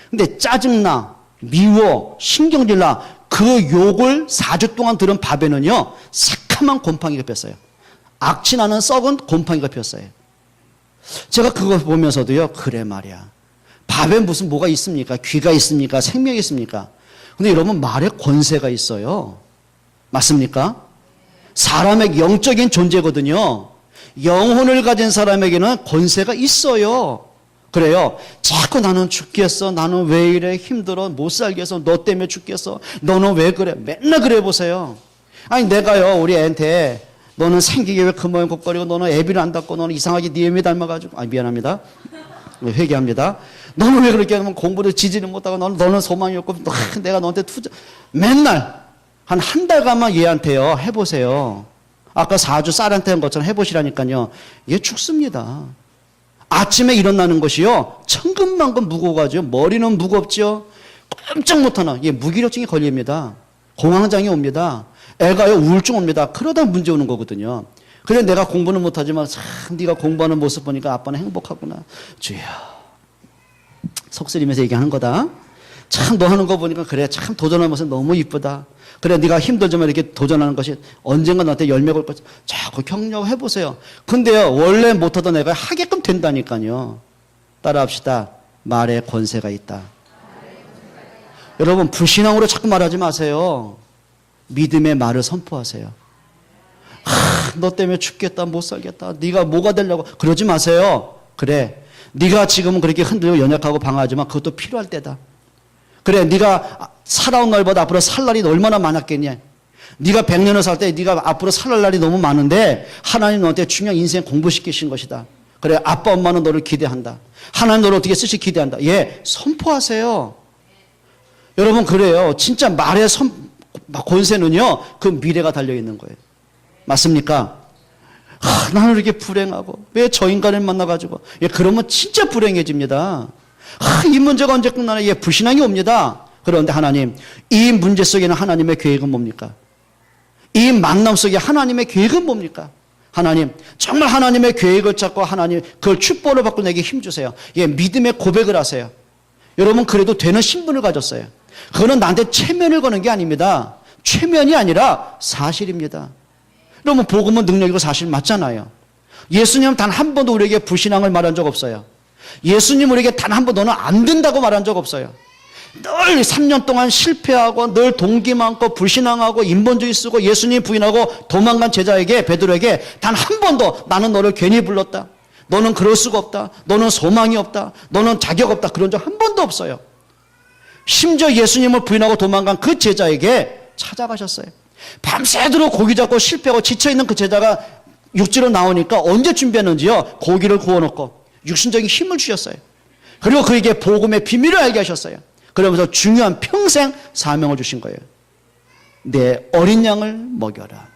근데 짜증나 미워 신경질나 그 욕을 4주 동안 들은 밥에는요. 새카만 곰팡이가 폈어요. 악취나는 썩은 곰팡이가 폈어요. 제가 그거 보면서도요. 그래 말이야. 밥에 무슨 뭐가 있습니까? 귀가 있습니까? 생명이 있습니까? 근데 여러분 말에 권세가 있어요. 맞습니까? 사람의 영적인 존재거든요. 영혼을 가진 사람에게는 권세가 있어요. 그래요. 자꾸 나는 죽겠어. 나는 왜 이래 힘들어. 못 살겠어. 너 때문에 죽겠어. 너는 왜 그래. 맨날 그래 보세요. 아니 내가요 우리 애한테 너는 생기게 왜 그 모양 곡거리고 너는 애비를 안 닦고 너는 이상하게 네 애미 닮아가지고 미안합니다. 회개합니다. 너는 왜 그렇게 하면 공부를 지지는 못하고 너는 소망이 없고 내가 너한테 투자 맨날 한 달간만 얘한테요 해보세요. 아까 4주 쌀한테 한 것처럼 해보시라니까요. 얘 죽습니다. 아침에 일어나는 것이요 천근만근 무거워가지고 머리는 무겁죠. 꼼짝 못하나 얘 무기력증이 걸립니다. 공황장애 옵니다. 애가요 우울증 옵니다. 그러다 문제 오는 거거든요. 그래 내가 공부는 못하지만 참 네가 공부하는 모습 보니까 아빠는 행복하구나. 주여 속쓰리면서 얘기하는 거다. 참 너 하는 거 보니까 그래 참 도전하는 모습 너무 이쁘다. 그래 네가 힘들지만 이렇게 도전하는 것이 언젠가 너한테 열매가 올 거지. 자꾸 격려해보세요. 근데요 원래 못하던 애가 하게끔 된다니까요. 따라합시다. 말에 권세가 있다. 여러분 불신앙으로 자꾸 말하지 마세요. 믿음의 말을 선포하세요. 너 때문에 죽겠다 못 살겠다 네가 뭐가 되려고 그러지 마세요. 그래 네가 지금은 그렇게 흔들리고 연약하고 방황하지만 그것도 필요할 때다. 그래 네가 살아온 날보다 앞으로 살 날이 얼마나 많았겠냐. 네가 100년을 살 때 네가 앞으로 살 날이 너무 많은데 하나님 너한테 중요한 인생 공부시키신 것이다. 그래, 아빠 엄마는 너를 기대한다. 하나님 너를 어떻게 쓰시 기대한다. 예, 선포하세요. 여러분, 그래요. 진짜 말의 권세는요, 그 미래가 달려있는 거예요. 맞습니까? 나는 이렇게 불행하고 왜 저 인간을 만나가지고, 예, 그러면 진짜 불행해집니다. 이 문제가 언제 끝나나. 예, 불신앙이 옵니다. 그런데 하나님, 이 문제 속에는 하나님의 계획은 뭡니까? 이 만남 속에 하나님의 계획은 뭡니까? 하나님, 정말 하나님의 계획을 찾고 하나님 그걸 축복을 받고 내게 힘주세요. 예, 믿음의 고백을 하세요. 여러분, 그래도 되는 신분을 가졌어요. 그거는 나한테 체면을 거는 게 아닙니다. 체면이 아니라 사실입니다. 여러분, 복음은 능력이고 사실 맞잖아요. 예수님은 단 한 번도 우리에게 불신앙을 말한 적 없어요. 예수님 우리에게 단 한 번 너는 안 된다고 말한 적 없어요. 늘 3년 동안 실패하고 늘 동기 많고 불신앙하고 인본주의 쓰고 예수님 부인하고 도망간 제자에게, 베드로에게 단 한 번도 나는 너를 괜히 불렀다, 너는 그럴 수가 없다, 너는 소망이 없다, 너는 자격 없다, 그런 적 한 번도 없어요. 심지어 예수님을 부인하고 도망간 그 제자에게 찾아가셨어요. 밤새도록 고기 잡고 실패하고 지쳐있는 그 제자가 육지로 나오니까 언제 준비했는지요, 고기를 구워놓고 육신적인 힘을 주셨어요. 그리고 그에게 복음의 비밀을 알게 하셨어요. 그러면서 중요한 평생 사명을 주신 거예요. 내 어린 양을 먹여라.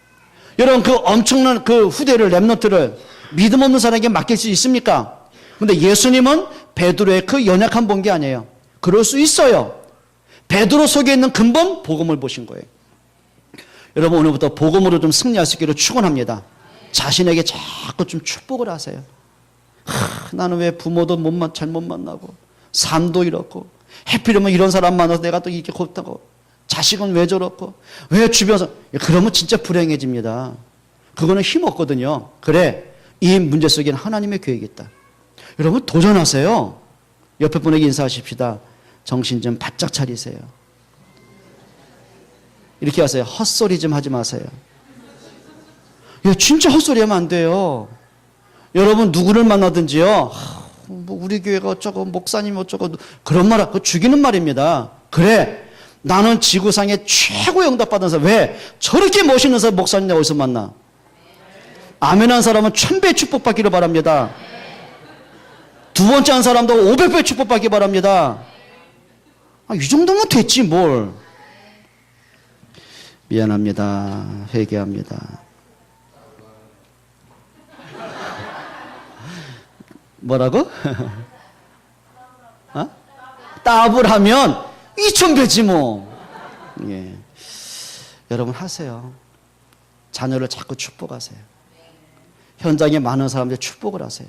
여러분, 그 엄청난 그 후대를, 렘넌트를 믿음 없는 사람에게 맡길 수 있습니까? 근데 예수님은 베드로의 그 연약함 본 게 아니에요. 그럴 수 있어요. 베드로 속에 있는 근본 복음을 보신 거예요. 여러분, 오늘부터 복음으로 좀 승리할 수 있기를 축원합니다. 자신에게 자꾸 좀 축복을 하세요. 나는 왜 부모도 잘못 만나고 삶도 이렇고 해피려면 이런 사람 만나서 내가 또 이렇게 곱다고, 자식은 왜 저렇고 왜 주변에서, 그러면 진짜 불행해집니다. 그거는 힘없거든요. 그래, 이 문제 속에는 하나님의 계획이 있다. 여러분, 도전하세요. 옆에 분에게 인사하십시다. 정신 좀 바짝 차리세요. 이렇게 하세요. 헛소리 좀 하지 마세요. 진짜 헛소리 하면 안 돼요. 여러분, 누구를 만나든지요, 뭐 우리 교회가 어쩌고 목사님 어쩌고, 그런 말, 그거 죽이는 말입니다. 그래, 나는 지구상에 최고의 응답받은 사람, 왜 저렇게 멋있는 사람 목사님 내가 어디서 만나? 아멘한 사람은 1000배 축복받기를 바랍니다. 두 번째 한 사람도 500배 축복받기 바랍니다. 이 정도면 됐지 뭘. 미안합니다. 회개합니다. 뭐라고? 따블 하면 2000배지 뭐. 예. 여러분, 하세요. 자녀를 자꾸 축복하세요. 현장에 많은 사람들 축복을 하세요.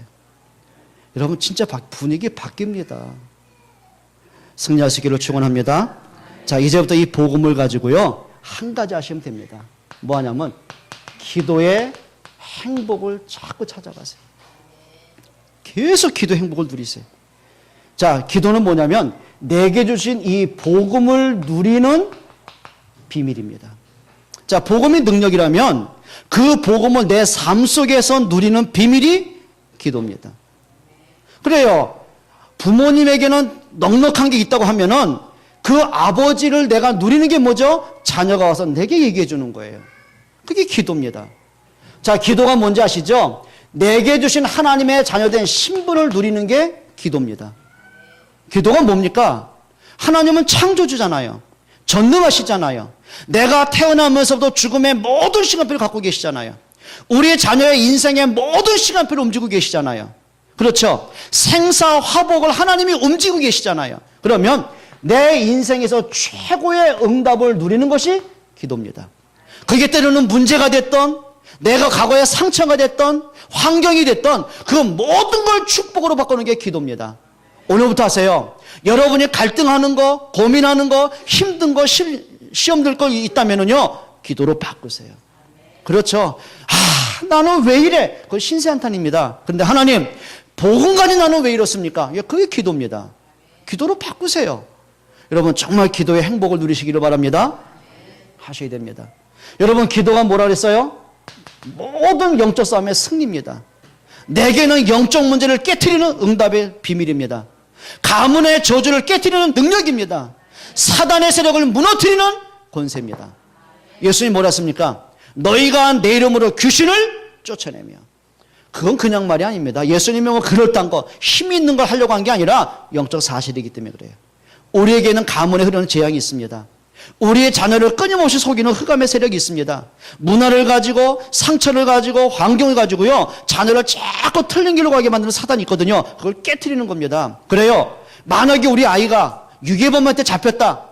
여러분, 진짜 분위기 바뀝니다. 승리할 수 있기를 축원합니다. 자, 이제부터 이 복음을 가지고요, 한 가지 하시면 됩니다. 뭐 하냐면 기도의 행복을 자꾸 찾아가세요. 계속 기도 행복을 누리세요. 자, 기도는 뭐냐면 내게 주신 이 복음을 누리는 비밀입니다. 자, 복음이 능력이라면 그 복음을 내 삶 속에서 누리는 비밀이 기도입니다. 그래요. 부모님에게는 넉넉한 게 있다고 하면은 그 아버지를 내가 누리는 게 뭐죠? 자녀가 와서 내게 얘기해 주는 거예요. 그게 기도입니다. 자, 기도가 뭔지 아시죠? 내게 주신 하나님의 자녀된 신분을 누리는 게 기도입니다. 기도가 뭡니까? 하나님은 창조주잖아요. 전능하시잖아요. 내가 태어나면서부터 죽음의 모든 시간표를 갖고 계시잖아요. 우리의 자녀의 인생의 모든 시간표를 움직이고 계시잖아요. 그렇죠? 생사화복을 하나님이 움직이고 계시잖아요. 그러면 내 인생에서 최고의 응답을 누리는 것이 기도입니다. 그게 때로는 문제가 됐던, 내가 과거에 상처가 됐던, 환경이 됐던 그 모든 걸 축복으로 바꾸는 게 기도입니다. 오늘부터 하세요. 여러분이 갈등하는 거, 고민하는 거, 힘든 거, 시험 들 거 있다면은요, 기도로 바꾸세요. 그렇죠? 나는 왜 이래? 그건 신세한탄입니다. 그런데 하나님, 복음 가진 나는 왜 이렇습니까? 그게 기도입니다. 기도로 바꾸세요. 여러분, 정말 기도의 행복을 누리시기를 바랍니다. 하셔야 됩니다. 여러분, 기도가 뭐라 그랬어요? 모든 영적 싸움의 승리입니다. 내게는 영적 문제를 깨트리는 응답의 비밀입니다. 가문의 저주를 깨트리는 능력입니다. 사단의 세력을 무너뜨리는 권세입니다. 예수님이 뭐라 했습니까? 너희가 내 이름으로 귀신을 쫓아내며 그건 그냥 말이 아닙니다. 예수님은 뭐 그럴듯한 거, 힘 있는 걸 하려고 한 게 아니라 영적 사실이기 때문에 그래요. 우리에게는 가문에 흐르는 재앙이 있습니다. 우리의 자녀를 끊임없이 속이는 흑암의 세력이 있습니다. 문화를 가지고 상처를 가지고 환경을 가지고요, 자녀를 자꾸 틀린 길로 가게 만드는 사단이 있거든요. 그걸 깨트리는 겁니다. 그래요, 만약에 우리 아이가 유괴범한테 잡혔다,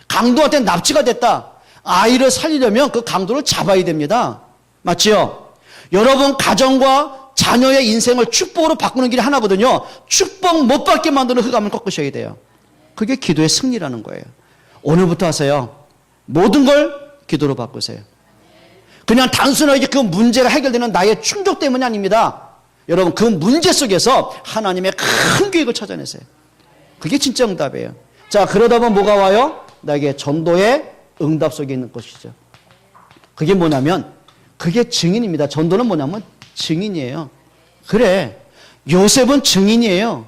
강도한테 납치가 됐다, 아이를 살리려면 그 강도를 잡아야 됩니다. 맞지요? 여러분 가정과 자녀의 인생을 축복으로 바꾸는 길이 하나거든요. 축복 못 받게 만드는 흑암을 꺾으셔야 돼요. 그게 기도의 승리라는 거예요. 오늘부터 하세요. 모든 걸 기도로 바꾸세요. 그냥 단순하게 그 문제가 해결되는 나의 충족 때문이 아닙니다. 여러분 그 문제 속에서 하나님의 큰 계획을 찾아내세요. 그게 진짜 응답이에요. 자, 그러다 보면 뭐가 와요? 나에게 전도의 응답 속에 있는 것이죠. 그게 뭐냐면 그게 증인입니다. 전도는 뭐냐면 증인이에요. 그래, 요셉은 증인이에요.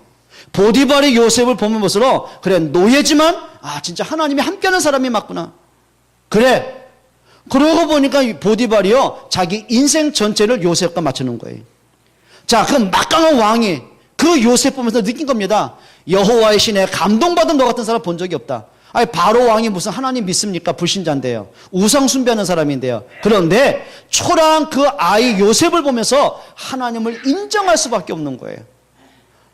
보디발이 요셉을 보면 볼수록 그래, 노예지만 진짜 하나님이 함께하는 사람이 맞구나. 그래, 그러고 보니까 보디발이요, 자기 인생 전체를 요셉과 맞추는 거예요. 자, 그 막강한 왕이 그 요셉 보면서 느낀 겁니다. 여호와의 신에 감동받은 너 같은 사람 본 적이 없다. 아니, 바로 왕이 무슨 하나님 믿습니까? 불신자인데요. 우상 숭배하는 사람인데요. 그런데 초라한 그 아이 요셉을 보면서 하나님을 인정할 수밖에 없는 거예요.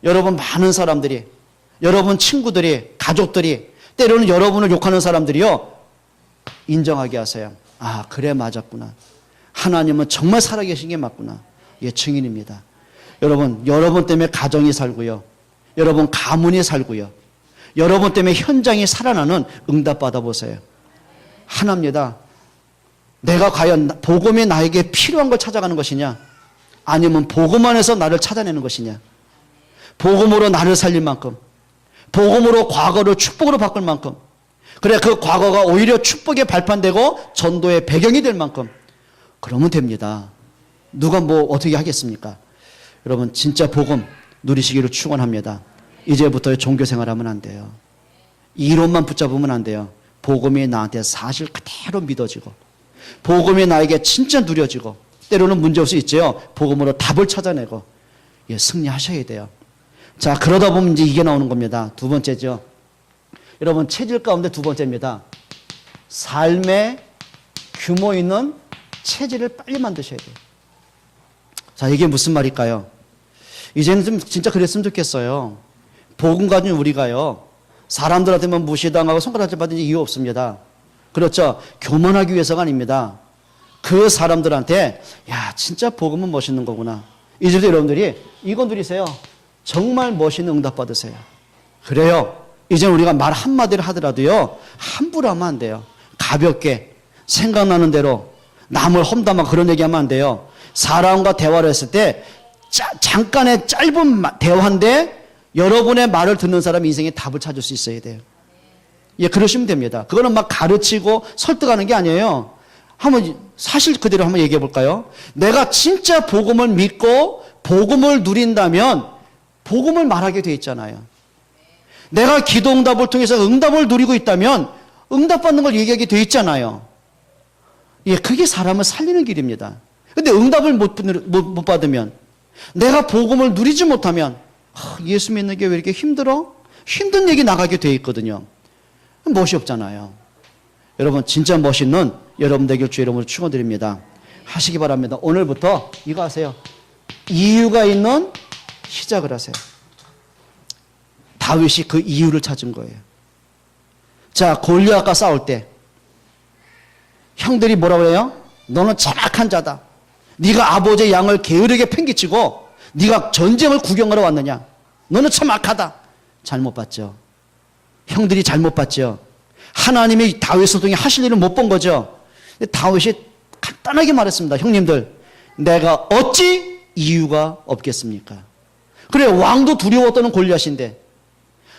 여러분, 많은 사람들이, 여러분 친구들이, 가족들이, 때로는 여러분을 욕하는 사람들이요, 인정하게 하세요. 아, 그래, 맞았구나. 하나님은 정말 살아계신 게 맞구나. 예, 증인입니다. 여러분 때문에 가정이 살고요, 여러분 가문이 살고요, 여러분 때문에 현장이 살아나는 응답 받아보세요. 하나입니다. 내가 과연 복음이 나에게 필요한 걸 찾아가는 것이냐, 아니면 복음 안에서 나를 찾아내는 것이냐. 복음으로 나를 살릴 만큼, 복음으로 과거를 축복으로 바꿀 만큼, 그래, 그 과거가 오히려 축복의 발판되고 전도의 배경이 될 만큼 그러면 됩니다. 누가 뭐 어떻게 하겠습니까? 여러분, 진짜 복음 누리시기를 축원합니다. 이제부터 종교생활하면 안 돼요. 이론만 붙잡으면 안 돼요. 복음이 나한테 사실 그대로 믿어지고, 복음이 나에게 진짜 누려지고, 때로는 문제올 수 있죠. 복음으로 답을 찾아내고, 예, 승리하셔야 돼요. 자, 그러다 보면 이제 이게 나오는 겁니다. 두 번째죠. 여러분, 체질 가운데 두 번째입니다. 삶의 규모 있는 체질을 빨리 만드셔야 돼요. 자, 이게 무슨 말일까요? 이제는 좀 진짜 그랬으면 좋겠어요. 복음 가진 우리가요, 사람들한테만 무시당하고 손가락질 받은 이유 없습니다. 그렇죠? 교만하기 위해서가 아닙니다. 그 사람들한테 야, 진짜 복음은 멋있는 거구나. 이제부터 여러분들이 이거 누리세요. 정말 멋있는 응답 받으세요. 그래요, 이제 우리가 말 한마디를 하더라도요, 함부로 하면 안 돼요. 가볍게 생각나는 대로 남을 험담하고 그런 얘기하면 안 돼요. 사람과 대화를 했을 때 잠깐의 짧은 대화인데 여러분의 말을 듣는 사람이 인생의 답을 찾을 수 있어야 돼요. 예, 그러시면 됩니다. 그거는 막 가르치고 설득하는 게 아니에요. 한번 사실 그대로 한번 얘기해 볼까요? 내가 진짜 복음을 믿고 복음을 누린다면 복음을 말하게 돼 있잖아요. 내가 기도 응답을 통해서 응답을 누리고 있다면 응답받는 걸 얘기하게 돼 있잖아요. 예, 그게 사람을 살리는 길입니다. 근데 응답을 못 받으면, 내가 복음을 누리지 못하면, 예수 믿는 게 왜 이렇게 힘들어? 힘든 얘기 나가게 돼 있거든요. 멋이 없잖아요. 여러분, 진짜 멋있는 여러분 되길 주의 이름으로 축원드립니다. 하시기 바랍니다. 오늘부터 이거 하세요. 이유가 있는 시작을 하세요. 다윗이 그 이유를 찾은 거예요. 자, 골리앗과 싸울 때 형들이 뭐라고 해요? 너는 참악한 자다. 네가 아버지의 양을 게으르게 팽개치고 네가 전쟁을 구경하러 왔느냐. 너는 참 악하다. 잘못 봤죠. 형들이 잘못 봤죠. 하나님이 다윗을 통해 하실 일을 못 본 거죠. 다윗이 간단하게 말했습니다. 형님들, 내가 어찌 이유가 없겠습니까? 그래, 왕도 두려웠던 골리앗인데,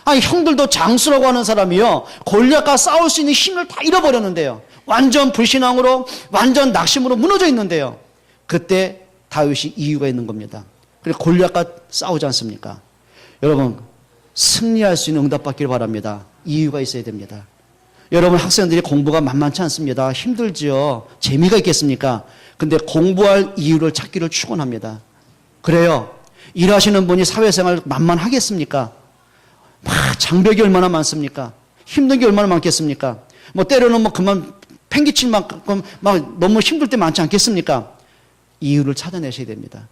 아니 형들도 장수라고 하는 사람이요, 골리앗과 싸울 수 있는 힘을 다 잃어버렸는데요. 완전 불신앙으로, 완전 낙심으로 무너져 있는데요. 그때 다윗이 이유가 있는 겁니다. 그래, 골리앗과 싸우지 않습니까? 여러분, 승리할 수 있는 응답받기를 바랍니다. 이유가 있어야 됩니다. 여러분, 학생들이 공부가 만만치 않습니다. 힘들지요. 재미가 있겠습니까? 근데 공부할 이유를 찾기를 축원합니다. 그래요. 일하시는 분이 사회생활 만만하겠습니까? 막 장벽이 얼마나 많습니까? 힘든 게 얼마나 많겠습니까? 뭐 때로는 뭐 그만 팽기칠 만큼 막 너무 힘들 때 많지 않겠습니까? 이유를 찾아내셔야 됩니다.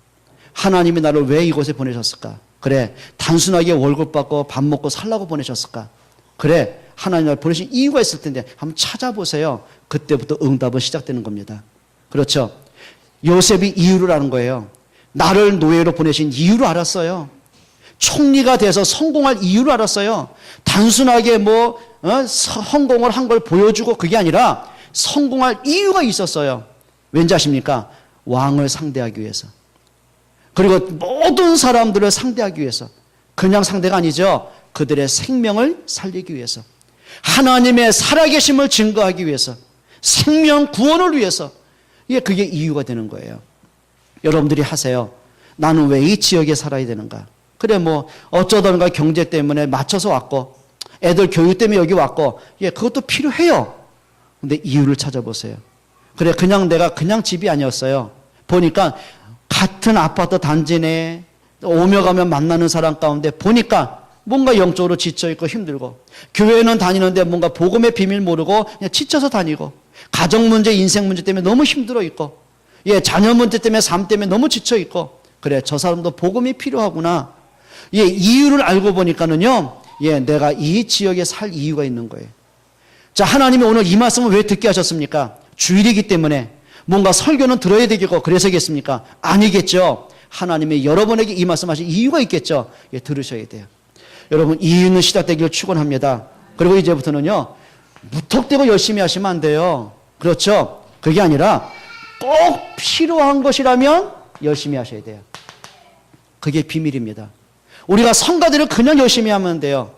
하나님이 나를 왜 이곳에 보내셨을까? 그래, 단순하게 월급 받고 밥 먹고 살라고 보내셨을까? 그래, 하나님 나를 보내신 이유가 있을 텐데 한번 찾아보세요. 그때부터 응답은 시작되는 겁니다. 그렇죠? 요셉이 이유를 아는 거예요. 나를 노예로 보내신 이유를 알았어요. 총리가 돼서 성공할 이유를 알았어요. 단순하게 성공을 한 걸 보여주고 그게 아니라 성공할 이유가 있었어요. 왠지 아십니까? 왕을 상대하기 위해서. 그리고 모든 사람들을 상대하기 위해서. 그냥 상대가 아니죠. 그들의 생명을 살리기 위해서. 하나님의 살아계심을 증거하기 위해서. 생명 구원을 위해서. 그게 이유가 되는 거예요. 여러분들이 하세요. 나는 왜 이 지역에 살아야 되는가? 그래, 어쩌던가 경제 때문에 맞춰서 왔고, 애들 교육 때문에 여기 왔고, 그것도 필요해요. 근데 이유를 찾아보세요. 그래, 내가 그냥 집이 아니었어요. 보니까 같은 아파트 단지 내에 오며 가며 만나는 사람 가운데 보니까 뭔가 영적으로 지쳐있고 힘들고, 교회는 다니는데 뭔가 복음의 비밀 모르고 그냥 지쳐서 다니고, 가정 문제, 인생 문제 때문에 너무 힘들어 있고, 자녀 문제 때문에 삶 때문에 너무 지쳐 있고, 그래, 저 사람도 복음이 필요하구나. 이유를 알고 보니까는요, 내가 이 지역에 살 이유가 있는 거예요. 자, 하나님이 오늘 이 말씀을 왜 듣게 하셨습니까? 주일이기 때문에 뭔가 설교는 들어야 되겠고 그래서겠습니까? 아니겠죠. 하나님이 여러분에게 이 말씀하신 이유가 있겠죠. 들으셔야 돼요. 여러분, 이유는 시작되기를 축원합니다. 그리고 이제부터는요, 무턱대고 열심히 하시면 안 돼요. 그렇죠? 그게 아니라 꼭 필요한 것이라면 열심히 하셔야 돼요. 그게 비밀입니다. 우리가 성가대로 그냥 열심히 하면 돼요.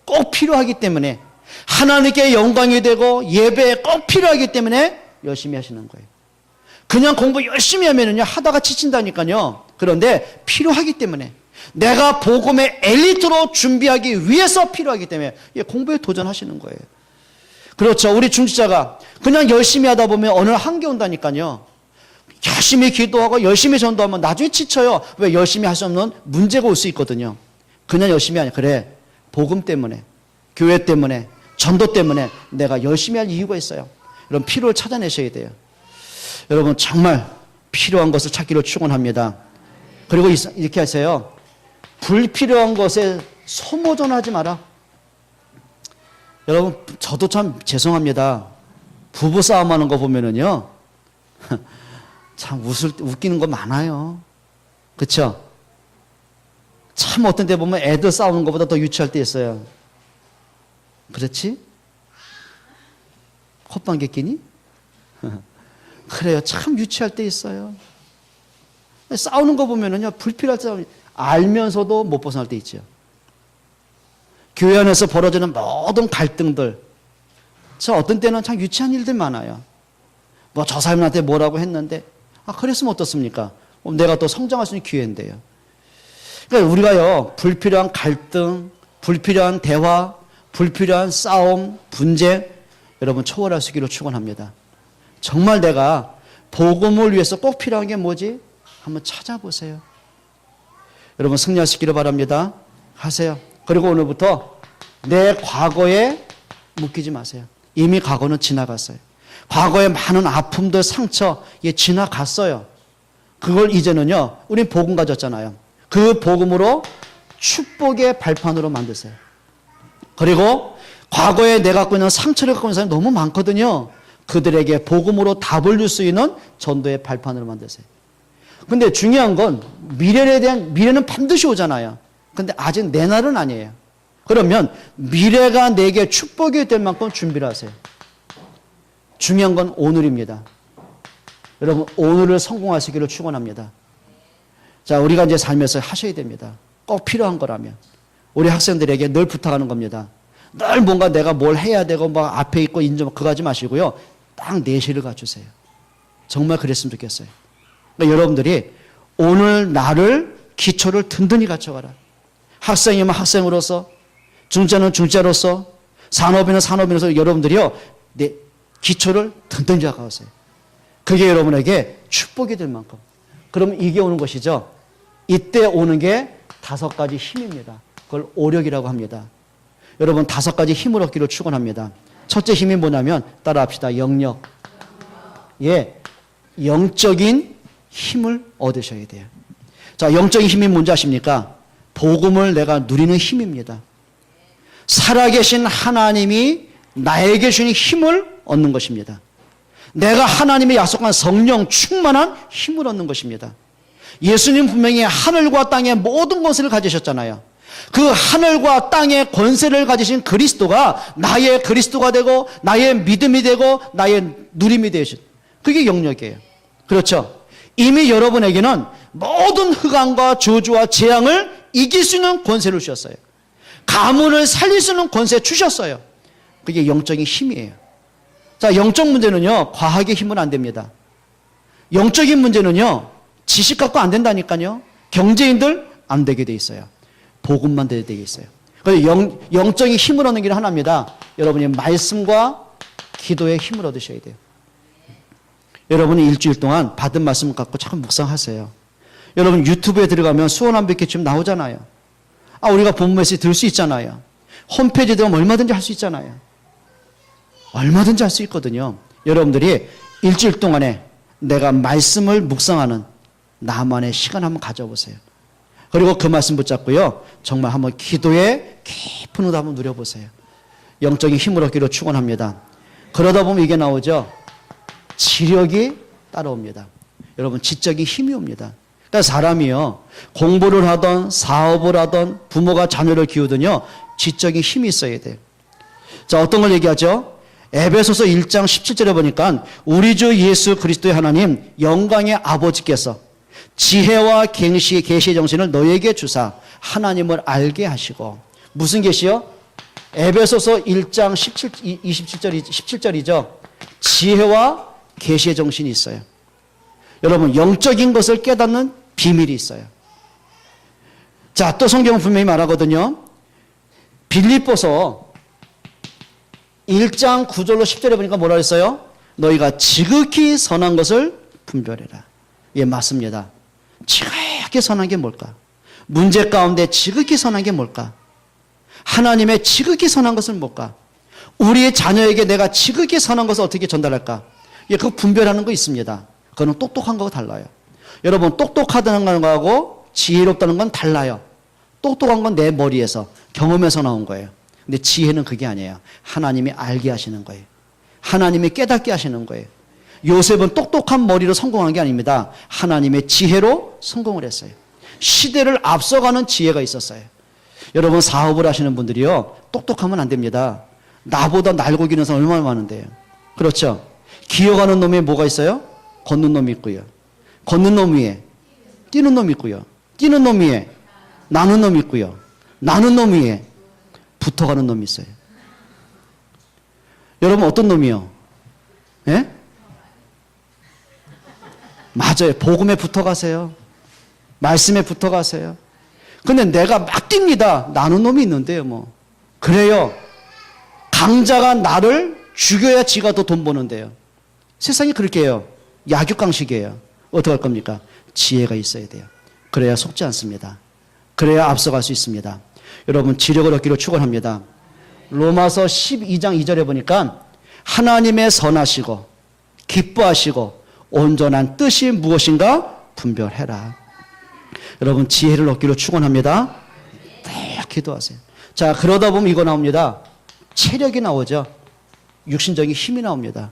꼭 필요하기 때문에, 하나님께 영광이 되고 예배에 꼭 필요하기 때문에 열심히 하시는 거예요. 그냥 공부 열심히 하면은요, 하다가 지친다니까요. 그런데 필요하기 때문에, 내가 복음의 엘리트로 준비하기 위해서 필요하기 때문에 공부에 도전하시는 거예요. 그렇죠. 우리 중직자가 그냥 열심히 하다 보면 어느 한계 온다니까요. 열심히 기도하고 열심히 전도하면 나중에 지쳐요. 왜? 열심히 할 수 없는 문제가 올 수 있거든요. 그냥 열심히 하냐. 그래, 복음 때문에, 교회 때문에, 전도 때문에 내가 열심히 할 이유가 있어요. 여러분, 필요를 찾아내셔야 돼요. 여러분, 정말 필요한 것을 찾기를 축원합니다. 그리고 이렇게 하세요. 불필요한 것에 소모전하지 마라. 여러분, 저도 참 죄송합니다. 부부싸움하는 거 보면은요, 참 웃기는 거 많아요. 그렇죠? 참 어떤 때 보면 애들 싸우는 것보다 더 유치할 때 있어요. 그렇지? 콧방귀 끼니? 그래요. 참 유치할 때 있어요. 싸우는 거 보면은요, 불필요할 싸움, 알면서도 못 벗어날 때 있죠. 교회 안에서 벌어지는 모든 갈등들, 어떤 때는 참 유치한 일들 많아요. 저 사람한테 뭐라고 했는데, 그랬으면 어떻습니까? 내가 또 성장할 수 있는 기회인데요. 그러니까 우리가요, 불필요한 갈등, 불필요한 대화, 불필요한 싸움, 분쟁, 여러분 초월할 수 있기를 축원합니다. 정말 내가 복음을 위해서 꼭 필요한 게 뭐지? 한번 찾아보세요. 여러분, 승리하시기를 바랍니다. 하세요. 그리고 오늘부터 내 과거에 묶이지 마세요. 이미 과거는 지나갔어요. 과거에 많은 아픔들, 상처, 지나갔어요. 그걸 이제는요, 우린 복음 가졌잖아요. 그 복음으로 축복의 발판으로 만드세요. 그리고 과거에 내가 갖고 있는 상처를 갖고 있는 사람이 너무 많거든요. 그들에게 복음으로 답을 줄 수 있는 전도의 발판으로 만드세요. 근데 중요한 건 미래는 반드시 오잖아요. 근데 아직 내 날은 아니에요. 그러면 미래가 내게 축복이 될 만큼 준비를 하세요. 중요한 건 오늘입니다. 여러분, 오늘을 성공하시기를 축원합니다. 자, 우리가 이제 살면서 하셔야 됩니다. 꼭 필요한 거라면. 우리 학생들에게 늘 부탁하는 겁니다. 늘 뭔가 내가 뭘 해야 되고 막 앞에 있고 인정 그거 하지 마시고요. 딱 내실을 갖추세요. 정말 그랬으면 좋겠어요. 그러니까 여러분들이 오늘 나를 기초를 든든히 갖춰가라. 학생이면 학생으로서, 중자는 중자로서, 산업인은 산업인으로서 여러분들이요, 내 기초를 든든히 잡아가세요. 그게 여러분에게 축복이 될 만큼. 그러면 이게 오는 것이죠. 이때 오는 게 5가지 힘입니다. 그걸 오력이라고 합니다. 여러분 5가지 힘을 얻기로 축원합니다. 첫째 힘이 뭐냐면 따라합시다. 영력. 예, 영적인 힘을 얻으셔야 돼요. 자, 영적인 힘이 뭔지 아십니까? 복음을 내가 누리는 힘입니다. 살아계신 하나님이 나에게 주는 힘을 얻는 것입니다. 내가 하나님의 약속한 성령 충만한 힘을 얻는 것입니다. 예수님 분명히 하늘과 땅의 모든 것을 가지셨잖아요. 그 하늘과 땅의 권세를 가지신 그리스도가 나의 그리스도가 되고 나의 믿음이 되고 나의 누림이 되신, 그게 영역이에요. 그렇죠? 이미 여러분에게는 모든 흑암과 저주와 재앙을 이길 수 있는 권세를 주셨어요. 가문을 살릴 수 있는 권세 주셨어요. 그게 영적인 힘이에요. 자, 영적 문제는요, 과학의 힘은 안 됩니다. 영적인 문제는요, 지식 갖고 안 된다니까요. 경제인들 안 되게 돼 있어요. 복음만 되게 있어요. 그래서 영적인 힘을 얻는 길은 하나입니다. 여러분이 말씀과 기도의 힘을 얻으셔야 돼요. 여러분이 일주일 동안 받은 말씀 갖고 참 묵상하세요. 여러분 유튜브에 들어가면 수원한백회 지금 나오잖아요. 우리가 본문 메시지 들을 수 있잖아요. 홈페이지에 들어가면 얼마든지 할 수 있잖아요. 얼마든지 할 수 있거든요. 여러분들이 일주일 동안에 내가 말씀을 묵상하는 나만의 시간 한번 가져보세요. 그리고 그 말씀 붙잡고요, 정말 한번 기도에 깊은 의도 한번 누려보세요. 영적인 힘을 얻기로 축원합니다. 그러다 보면 이게 나오죠. 지력이 따라옵니다. 여러분 지적인 힘이 옵니다. 그러니까 사람이요, 공부를 하던 사업을 하던 부모가 자녀를 키우든요, 지적인 힘이 있어야 돼요. 자, 어떤 걸 얘기하죠? 에베소서 1장 17절에 보니까 우리 주 예수 그리스도의 하나님 영광의 아버지께서 지혜와 계시의 정신을 너에게 주사 하나님을 알게 하시고, 무슨 계시요? 에베소서 1장 17절이죠. 지혜와 계시의 정신이 있어요. 여러분 영적인 것을 깨닫는 비밀이 있어요. 자, 또 성경은 분명히 말하거든요. 빌립보서 1장 9절로 10절에 보니까 뭐라 했어요? 너희가 지극히 선한 것을 분별해라. 예, 맞습니다. 지극히 선한 게 뭘까? 문제 가운데 지극히 선한 게 뭘까? 하나님의 지극히 선한 것은 뭘까? 우리의 자녀에게 내가 지극히 선한 것을 어떻게 전달할까? 예, 그거 분별하는 거 있습니다. 그거는 똑똑한 거하고 달라요. 여러분, 똑똑하다는 거하고 지혜롭다는 건 달라요. 똑똑한 건 내 머리에서, 경험에서 나온 거예요. 근데 지혜는 그게 아니에요. 하나님이 알게 하시는 거예요. 하나님이 깨닫게 하시는 거예요. 요셉은 똑똑한 머리로 성공한 게 아닙니다. 하나님의 지혜로 성공을 했어요. 시대를 앞서가는 지혜가 있었어요. 여러분, 사업을 하시는 분들이요, 똑똑하면 안 됩니다. 나보다 날고 기는 사람 얼마나 많은데요. 그렇죠? 기어가는 놈에 뭐가 있어요? 걷는 놈이 있고요. 걷는 놈 위에 뛰는 놈이 있고요. 뛰는 놈 위에 나는 놈이 있고요. 나는 놈 위에 붙어가는 놈이 있어요. 여러분 어떤 놈이요? 예? 맞아요. 복음에 붙어가세요. 말씀에 붙어가세요. 근데 내가 막 뜁니다. 나는 놈이 있는데요, 뭐. 그래요. 강자가 나를 죽여야 지가 더 돈 버는데요. 세상이 그렇게 해요. 약육강식이에요. 어떻게 할 겁니까? 지혜가 있어야 돼요. 그래야 속지 않습니다. 그래야 앞서갈 수 있습니다. 여러분 지력을 얻기로 축원합니다. 로마서 12장 2절에 보니까 하나님의 선하시고 기뻐하시고 온전한 뜻이 무엇인가 분별해라. 여러분 지혜를 얻기로 축원합니다. 네, 기도하세요. 자, 그러다 보면 이거 나옵니다. 체력이 나오죠. 육신적인 힘이 나옵니다.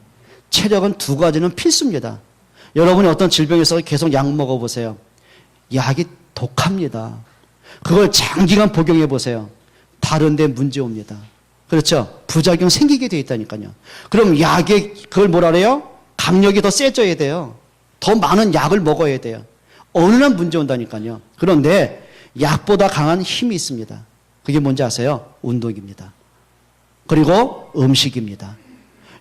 체력은 두 가지는 필수입니다. 여러분이 어떤 질병에서 계속 약 먹어보세요. 약이 독합니다. 그걸 장기간 복용해 보세요. 다른데 문제 옵니다. 그렇죠? 부작용 생기게 돼 있다니까요. 그럼 약에 그걸 뭐라 그래요? 강력이 더 세져야 돼요. 더 많은 약을 먹어야 돼요. 어느 날 문제 온다니까요. 그런데 약보다 강한 힘이 있습니다. 그게 뭔지 아세요? 운동입니다. 그리고 음식입니다.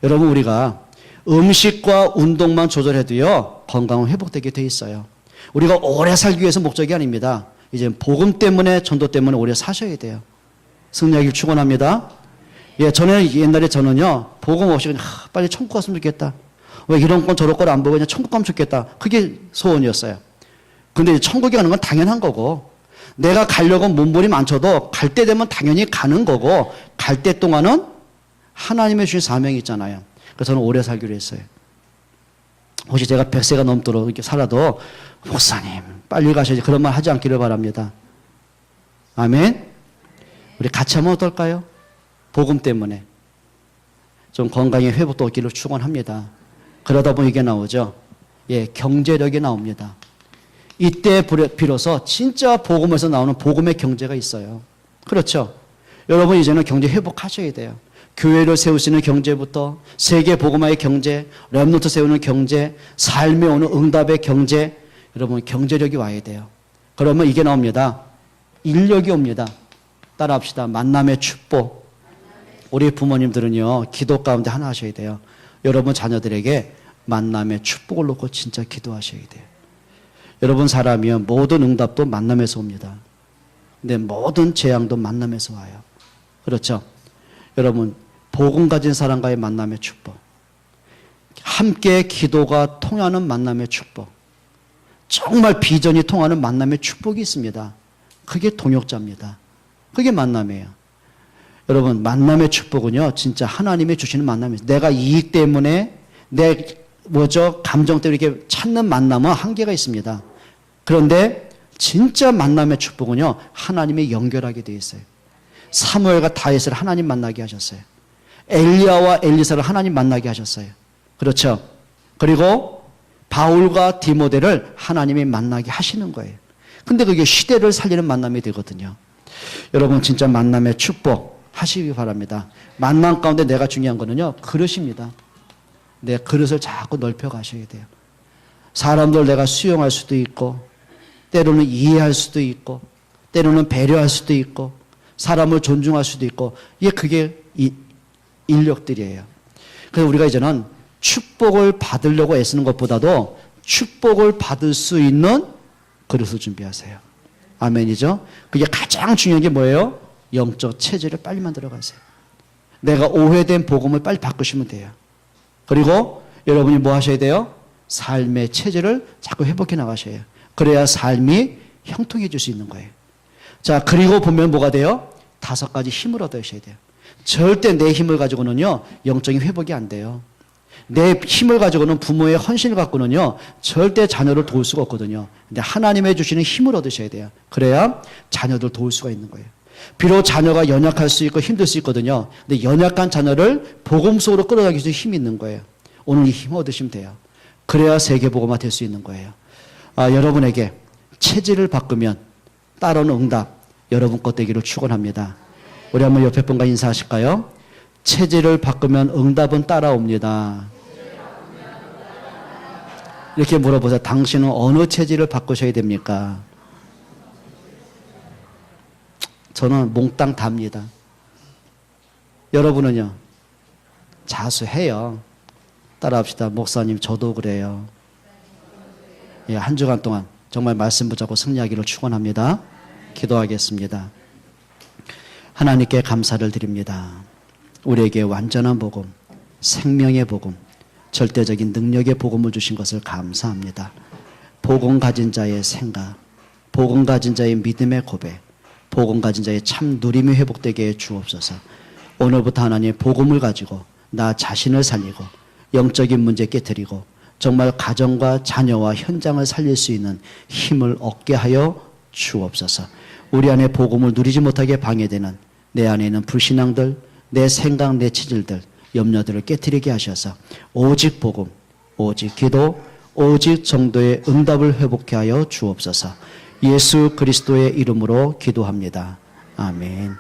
여러분 우리가 음식과 운동만 조절해도요 건강은 회복되게 돼 있어요. 우리가 오래 살기 위해서 목적이 아닙니다. 이제 복음 때문에 전도 때문에 오래 사셔야 돼요. 승리하길 축원합니다. 예, 옛날에 저는요 복음 없이 그냥 빨리 천국 갔으면 좋겠다. 왜 이런 건 저런 걸 안 보고 그냥 천국 가면 좋겠다. 그게 소원이었어요. 근데 천국에 가는 건 당연한 거고, 내가 가려고 몸부림 안 쳐도 갈 때 되면 당연히 가는 거고, 갈 때 동안은 하나님의 주신 사명이 있잖아요. 그래서 저는 오래 살기로 했어요. 혹시 제가 100세가 넘도록 이렇게 살아도 목사님 빨리 가셔야지 그런 말 하지 않기를 바랍니다. 아멘. 우리 같이 하면 어떨까요? 복음 때문에 좀 건강의 회복도 없기를 축원합니다. 그러다 보니 이게 나오죠. 예, 경제력이 나옵니다. 이때 비로소 진짜 복음에서 나오는 복음의 경제가 있어요. 그렇죠? 여러분 이제는 경제 회복하셔야 돼요. 교회를 세우시는 경제부터 세계 복음화의 경제, 렘넌트 세우는 경제, 삶에 오는 응답의 경제, 여러분 경제력이 와야 돼요. 그러면 이게 나옵니다. 인력이 옵니다. 따라합시다. 만남의 축복. 우리 부모님들은요, 기도 가운데 하나 하셔야 돼요. 여러분 자녀들에게 만남의 축복을 놓고 진짜 기도하셔야 돼요. 여러분 사람이요, 모든 응답도 만남에서 옵니다. 근데 모든 재앙도 만남에서 와요. 그렇죠? 여러분, 복음 가진 사람과의 만남의 축복. 함께 기도가 통하는 만남의 축복. 정말 비전이 통하는 만남의 축복이 있습니다. 그게 동역자입니다. 그게 만남이에요. 여러분, 만남의 축복은요, 진짜 하나님이 주시는 만남이에요. 내가 이익 때문에, 감정 때문에 이렇게 찾는 만남은 한계가 있습니다. 그런데 진짜 만남의 축복은요, 하나님이 연결하게 되어 있어요. 사무엘과 다윗을 하나님 만나게 하셨어요. 엘리야와 엘리사를 하나님 만나게 하셨어요. 그렇죠? 그리고 바울과 디모데를 하나님이 만나게 하시는 거예요. 근데 그게 시대를 살리는 만남이 되거든요. 여러분 진짜 만남의 축복 하시기 바랍니다. 만남 가운데 내가 중요한 거는요, 그릇입니다. 내 그릇을 자꾸 넓혀 가셔야 돼요. 사람들 내가 수용할 수도 있고, 때로는 이해할 수도 있고, 때로는 배려할 수도 있고, 사람을 존중할 수도 있고, 그게 인력들이에요. 그래서 우리가 이제는 축복을 받으려고 애쓰는 것보다도 축복을 받을 수 있는 그릇을 준비하세요. 아멘이죠? 그게 가장 중요한 게 뭐예요? 영적 체질을 빨리 만들어 가세요. 내가 오해된 복음을 빨리 바꾸시면 돼요. 그리고 여러분이 뭐 하셔야 돼요? 삶의 체질을 자꾸 회복해 나가셔야 해요. 그래야 삶이 형통해질 수 있는 거예요. 자, 그리고 보면 뭐가 돼요? 5가지 힘을 얻으셔야 돼요. 절대 내 힘을 가지고는요, 영적인 회복이 안 돼요. 내 힘을 가지고는 부모의 헌신을 갖고는요, 절대 자녀를 도울 수가 없거든요. 근데 하나님의 주시는 힘을 얻으셔야 돼요. 그래야 자녀들 도울 수가 있는 거예요. 비록 자녀가 연약할 수 있고 힘들 수 있거든요. 근데 연약한 자녀를 복음 속으로 끌어당길 수 있는 힘이 있는 거예요. 오늘 이 힘을 얻으시면 돼요. 그래야 세계복음화 될 수 있는 거예요. 여러분에게 체질을 바꾸면 따르는 응답, 여러분 것 되기를 축원합니다. 우리 한번 옆에 분과 인사하실까요? 체질을 바꾸면 응답은 따라옵니다. 이렇게 물어보세요. 당신은 어느 체질을 바꾸셔야 됩니까? 저는 몽땅 답니다. 여러분은요? 자수해요. 따라합시다. 목사님 저도 그래요. 예, 한 주간 동안 정말 말씀 붙잡고 승리하기를 축원합니다. 기도하겠습니다. 하나님께 감사를 드립니다. 우리에게 완전한 복음, 생명의 복음, 절대적인 능력의 복음을 주신 것을 감사합니다. 복음 가진 자의 생각, 복음 가진 자의 믿음의 고백, 복음 가진 자의 참 누림이 회복되게 해 주옵소서. 오늘부터 하나님 복음을 가지고 나 자신을 살리고 영적인 문제 깨뜨리고 정말 가정과 자녀와 현장을 살릴 수 있는 힘을 얻게 하여 주옵소서. 우리 안에 복음을 누리지 못하게 방해되는 내 안에 있는 불신앙들, 내 생각, 내 체질들, 염려들을 깨뜨리게 하셔서 오직 복음, 오직 기도, 오직 정도의 응답을 회복케 하여 주옵소서. 예수 그리스도의 이름으로 기도합니다. 아멘.